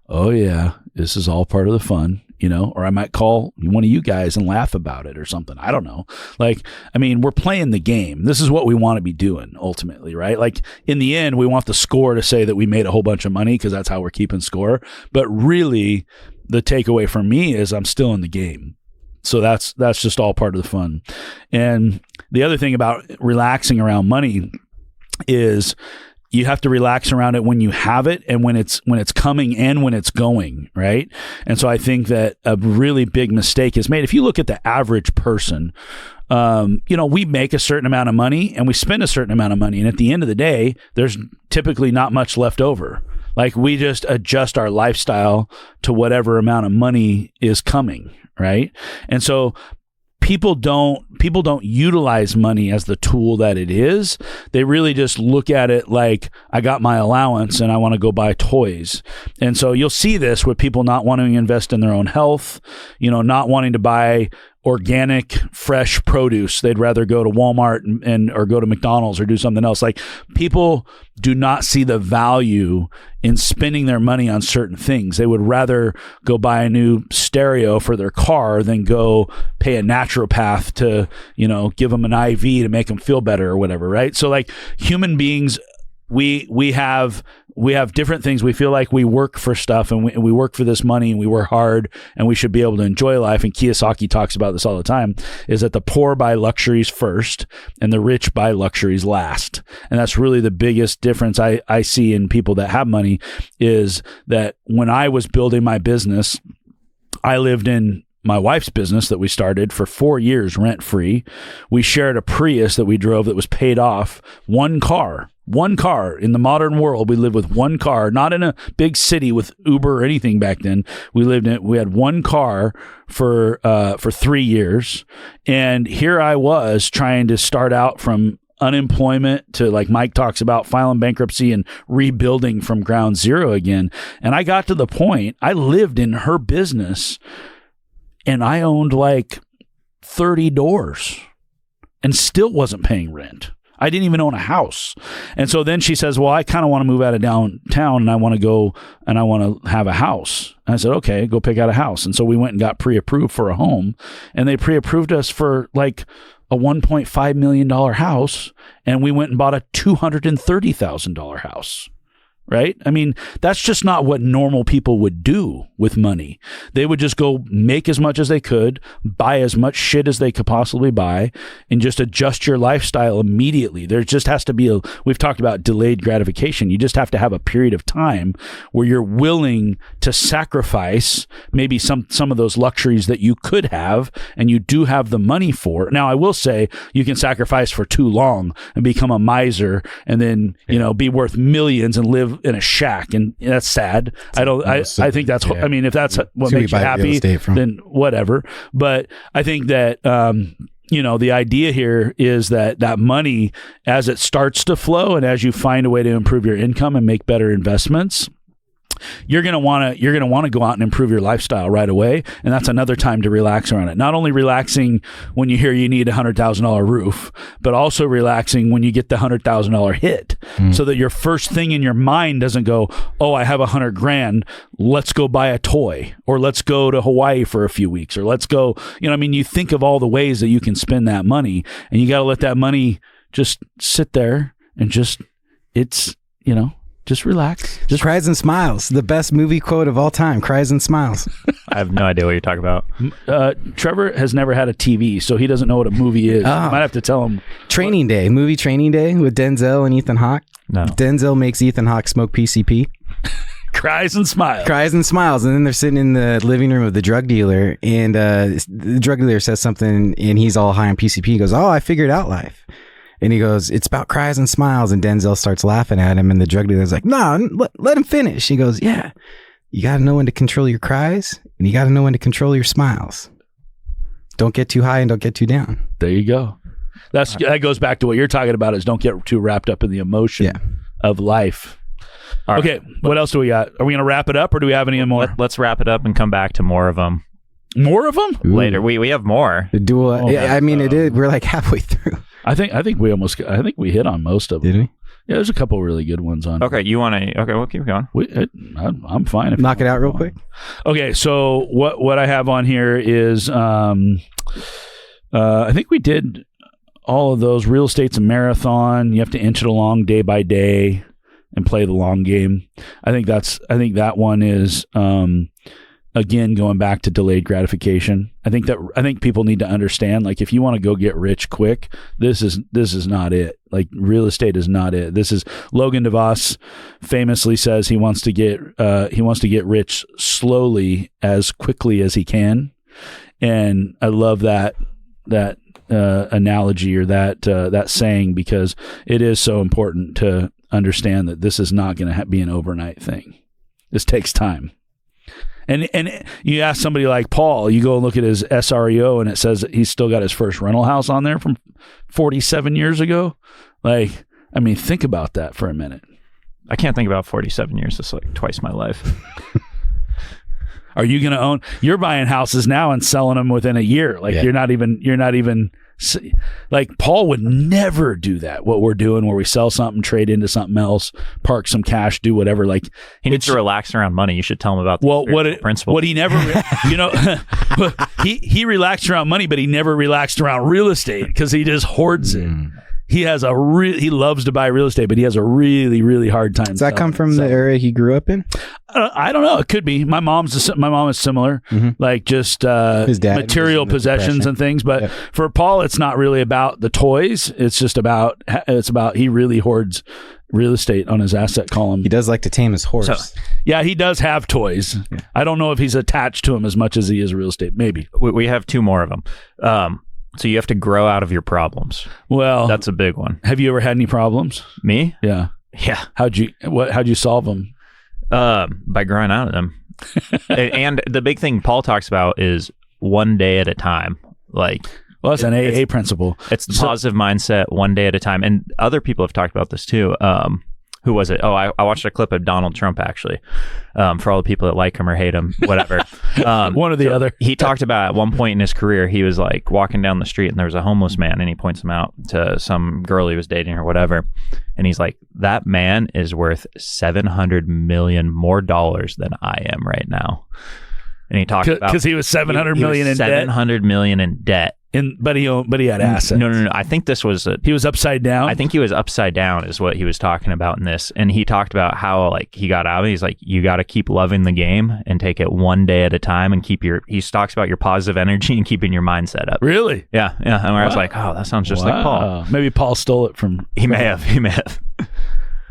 S1: oh yeah, this is all part of the fun. Or I might call one of you guys and laugh about it or something. I don't know. Like, I mean, we're playing the game. This is what we want to be doing ultimately, right? Like in the end, we want the score to say that we made a whole bunch of money because that's how we're keeping score. But really the takeaway for me is I'm still in the game. So that's just all part of the fun. And the other thing about relaxing around money is you have to relax around it when you have it and when it's coming and when it's going, right? And so I think that a really big mistake is made. If you look at the average person, we make a certain amount of money and we spend a certain amount of money. And at the end of the day, there's typically not much left over. Like we just adjust our lifestyle to whatever amount of money is coming, right? And so people don't utilize money as the tool that it is. They really just look at it like, I got my allowance and I want to go buy toys. And so you'll see this with people not wanting to invest in their own health, not wanting to buy organic, fresh produce. They'd rather go to Walmart and or go to McDonald's or do something else. Like, people do not see the value in spending their money on certain things. They would rather go buy a new stereo for their car than go pay a naturopath to, give them an IV to make them feel better or whatever, right? So like, human beings, we have different things. We feel like we work for stuff, and we work for this money, and we work hard, and we should be able to enjoy life. And Kiyosaki talks about this all the time, is that the poor buy luxuries first and the rich buy luxuries last. And that's really the biggest difference I see in people that have money, is that when I was building my business, I lived in my wife's business that we started for 4 years rent free. We shared a Prius that we drove that was paid off. One car in the modern world. We lived with one car, not in a big city with Uber or anything back then. We had one car for 3 years. And here I was trying to start out from unemployment to, like Mike talks about, filing bankruptcy and rebuilding from ground zero again. And I got to the point, I lived in her business and I owned like 30 doors and still wasn't paying rent. I didn't even own a house. And so then she says, well, I kind of want to move out of downtown and I want to go and I want to have a house. And I said, okay, go pick out a house. And so we went and got pre-approved for a home, and they pre-approved us for like a $1.5 million house. And we went and bought a $230,000 house. Right? I mean, that's just not what normal people would do with money. They would just go make as much as they could, buy as much shit as they could possibly buy, and just adjust your lifestyle immediately. There just has to be we've talked about delayed gratification. You just have to have a period of time where you're willing to sacrifice maybe some of those luxuries that you could have and you do have the money for. Now, I will say you can sacrifice for too long and become a miser and then, be worth millions and live in a shack, and that's sad. I think that's I mean, if that's what makes you happy, then whatever. But I think that the idea here is that money, as it starts to flow and as you find a way to improve your income and make better investments, you're going to want to go out and improve your lifestyle right away. And that's another time to relax around it. Not only relaxing when you hear you need a $100,000 roof, but also relaxing when you get the $100,000 hit, so that your first thing in your mind doesn't go, oh, I have $100,000. Let's go buy a toy, or let's go to Hawaii for a few weeks, or let's go, you think of all the ways that you can spend that money, and you got to let that money just sit there and just relax.
S2: Just cries and smiles. The best movie quote of all time. Cries and smiles.
S3: I have no idea what you're talking about.
S1: Trevor has never had a TV, so he doesn't know what a movie is. I might have to tell him.
S2: Training Day. Movie Training Day with Denzel and Ethan Hawke.
S3: No.
S2: Denzel makes Ethan Hawke smoke PCP.
S1: Cries and smiles.
S2: Cries and smiles. And then they're sitting in the living room of the drug dealer, and the drug dealer says something, and he's all high on PCP. He goes, oh, I figured out life. And he goes, it's about cries and smiles. And Denzel starts laughing at him. And the drug dealer's like, no, let him finish. He goes, yeah, you got to know when to control your cries, and you got to know when to control your smiles. Don't get too high and don't get too down.
S1: There you go. That goes back to what you're talking about, is don't get too wrapped up in the emotion of life. Okay, what else do we got? Are we going to wrap it up, or do we have any more?
S3: Let's wrap it up and come back to more of them.
S1: More of them?
S3: Later. We have more.
S2: It is. We're like halfway through.
S1: I think we hit on most of them.
S2: Did we?
S1: Yeah, there's a couple really good ones on.
S3: Okay, you want to? Okay, we'll keep going.
S1: I'm fine. If
S2: knock it out real quick.
S1: Okay, so what I have on here is I think we did all of those. Real estate's a marathon. You have to inch it along day by day and play the long game. I think that one is again, going back to delayed gratification. I think people need to understand, like, if you want to go get rich quick, this is not it. Like, real estate is not it. This is Logan DeVos famously says he wants to get rich slowly as quickly as he can. And I love that analogy, or that saying, because it is so important to understand that this is not going to be an overnight thing. This takes time. And you ask somebody like Paul, you go and look at his SREO and it says that he's still got his first rental house on there from 47 years ago. Like, I mean, think about that for a minute.
S3: I can't think about 47 years. It's like twice my life.
S1: Are you going to own? You're buying houses now and selling them within a year. Like you're not even like Paul would never do that. What we're doing, where we sell something, trade into something else, park some cash, do whatever. Like
S3: he needs to relax around money. You should tell him about the principle.
S1: What he never, he relaxed around money, but he never relaxed around real estate because he just hoards it. He has he loves to buy real estate, but he has a really, really hard time.
S2: Does that come from the area he grew up in?
S1: I don't know. It could be. My mom is similar, like just
S2: his dad
S1: material possessions and things. But for Paul, it's not really about the toys. It's just about he really hoards real estate on his asset column.
S2: He does like to tame his horse.
S1: So, yeah, he does have toys. Yeah. I don't know if he's attached to them as much as he is real estate. Maybe
S3: we have two more of them. So you have to grow out of your problems.
S1: Well,
S3: that's a big one.
S1: Have you ever had any problems?
S3: Me?
S1: Yeah.
S3: Yeah.
S1: How'd you solve them?
S3: By growing out of them. And the big thing Paul talks about is one day at a time. Like,
S1: well, that's an AA principle.
S3: It's the positive mindset, one day at a time. And other people have talked about this too. Who was it? Oh, I watched a clip of Donald Trump, actually, for all the people that like him or hate him, whatever.
S1: One or the other.
S3: He talked about at one point in his career, he was like walking down the street and there was a homeless man and he points him out to some girl he was dating or whatever. And he's like, that man is worth $700 million more than I am right now. And he talked about...
S1: Because he was $700 million in debt?
S3: $700 million in debt.
S1: But he had assets.
S3: No. I think this was...
S1: he was upside down?
S3: I think he was upside down is what he was talking about in this. And he talked about how like he got out of it. He's like, you got to keep loving the game and take it one day at a time and keep your... He talks about your positive energy and keeping your mindset up.
S1: Really?
S3: Yeah. And I was like, oh, that sounds just like Paul.
S1: Maybe Paul stole it from...
S3: He may have.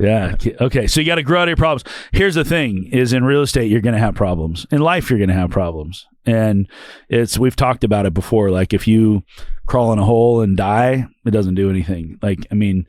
S1: Yeah. Okay. So you got to grow out of your problems. Here's the thing is in real estate, you're going to have problems. In life, you're going to have problems. And we've talked about it before. Like if you crawl in a hole and die, it doesn't do anything. Like, I mean,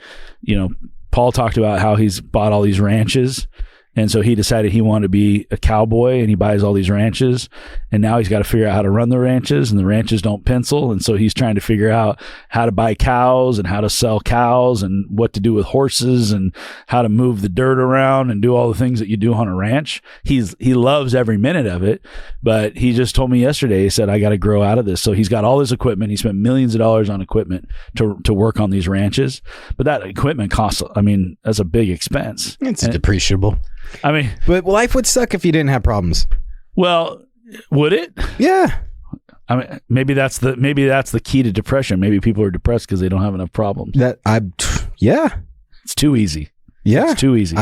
S1: Paul talked about how he's bought all these ranches. And so he decided he wanted to be a cowboy and he buys all these ranches. And now he's got to figure out how to run the ranches and the ranches don't pencil. And so he's trying to figure out how to buy cows and how to sell cows and what to do with horses and how to move the dirt around and do all the things that you do on a ranch. He loves every minute of it, but he just told me yesterday, he said, I got to grow out of this. So he's got all this equipment. He spent millions of dollars on equipment to work on these ranches. But that equipment costs, I mean, that's a big expense.
S2: It's depreciable.
S1: I mean,
S2: but life would suck if you didn't have problems.
S1: Well, would it?
S2: Yeah.
S1: I mean, maybe that's the key to depression. Maybe people are depressed because they don't have enough problems.
S2: Yeah.
S1: It's too easy.
S2: Yeah.
S1: It's too easy.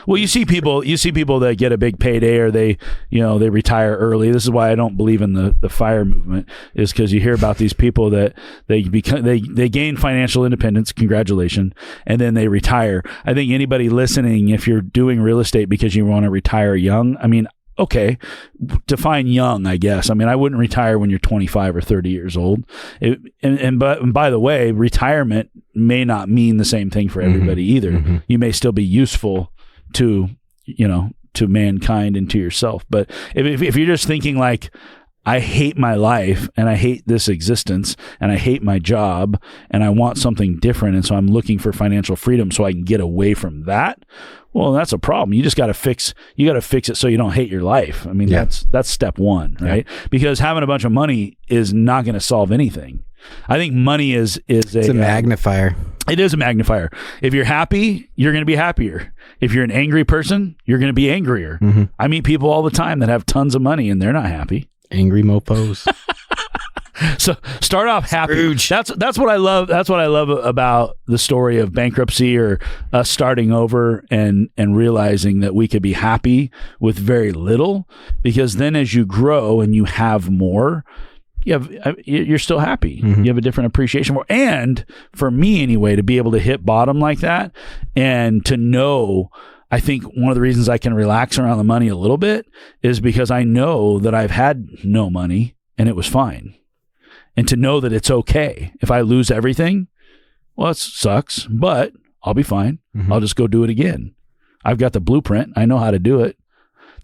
S2: Well,
S1: you see people that get a big payday or they retire early. This is why I don't believe in the FIRE movement, is because you hear about these people that they gain financial independence, congratulations, and then they retire. I think anybody listening, if you're doing real estate because you want to retire young, I mean, okay, define young, I guess. I mean, I wouldn't retire when you're 25 or 30 years old. And by the way, retirement may not mean the same thing for everybody either. Mm-hmm. You may still be useful to mankind and to yourself. But if you're just thinking like, I hate my life and I hate this existence and I hate my job and I want something different, and so I'm looking for financial freedom so I can get away from that, well, that's a problem. You just got to fix it so you don't hate your life. I mean, that's step one, right? Yeah. Because having a bunch of money is not going to solve anything. I think money is a
S2: magnifier.
S1: It is a magnifier. If you're happy, you're going to be happier. If you're an angry person, you're going to be angrier. Mm-hmm. I meet people all the time that have tons of money and they're not happy.
S2: Angry mofos.
S1: So start off happy. Scrooge. That's what I love. That's what I love about the story of bankruptcy or us starting over and realizing that we could be happy with very little, because then as you grow and you have more, you're still happy. Mm-hmm. You have a different appreciation for, and for me anyway, to be able to hit bottom like that and to know, I think one of the reasons I can relax around the money a little bit is because I know that I've had no money and it was fine. And to know that it's okay. If I lose everything, well, it sucks, but I'll be fine. Mm-hmm. I'll just go do it again. I've got the blueprint. I know how to do it.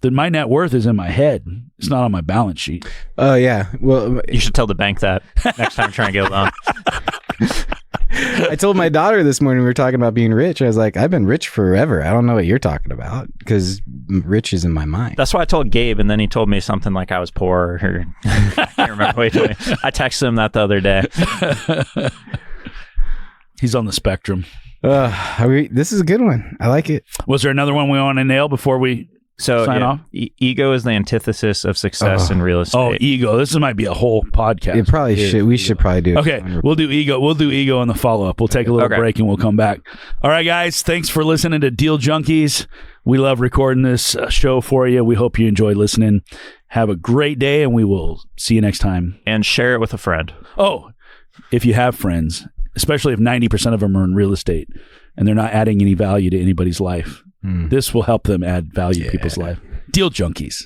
S1: then my net worth is in my head. It's not on my balance sheet.
S2: Oh yeah. Well,
S3: You should tell the bank that next time trying to get a loan.
S2: I told my daughter this morning we were talking about being rich. I was like, I've been rich forever. I don't know what you're talking about because rich is in my mind.
S3: That's why I told Gabe, and then he told me something like I was poor. Or I can't remember what he told me. I texted him that the other day.
S1: He's on the spectrum.
S2: This is a good one. I like it.
S1: Was there another one we want to nail before we sign off?
S3: Ego is the antithesis of success in real estate.
S1: Oh, ego. This might be a whole podcast.
S2: It probably should. We should probably do it.
S1: Okay, we'll do ego. We'll do ego in the follow-up. We'll take a little break and we'll come back. All right, guys. Thanks for listening to Deal Junkies. We love recording this show for you. We hope you enjoy listening. Have a great day, and we will see you next time.
S3: And share it with a friend.
S1: Oh, if you have friends, especially if 90% of them are in real estate and they're not adding any value to anybody's life, this will help them add value to people's life. Deal Junkies.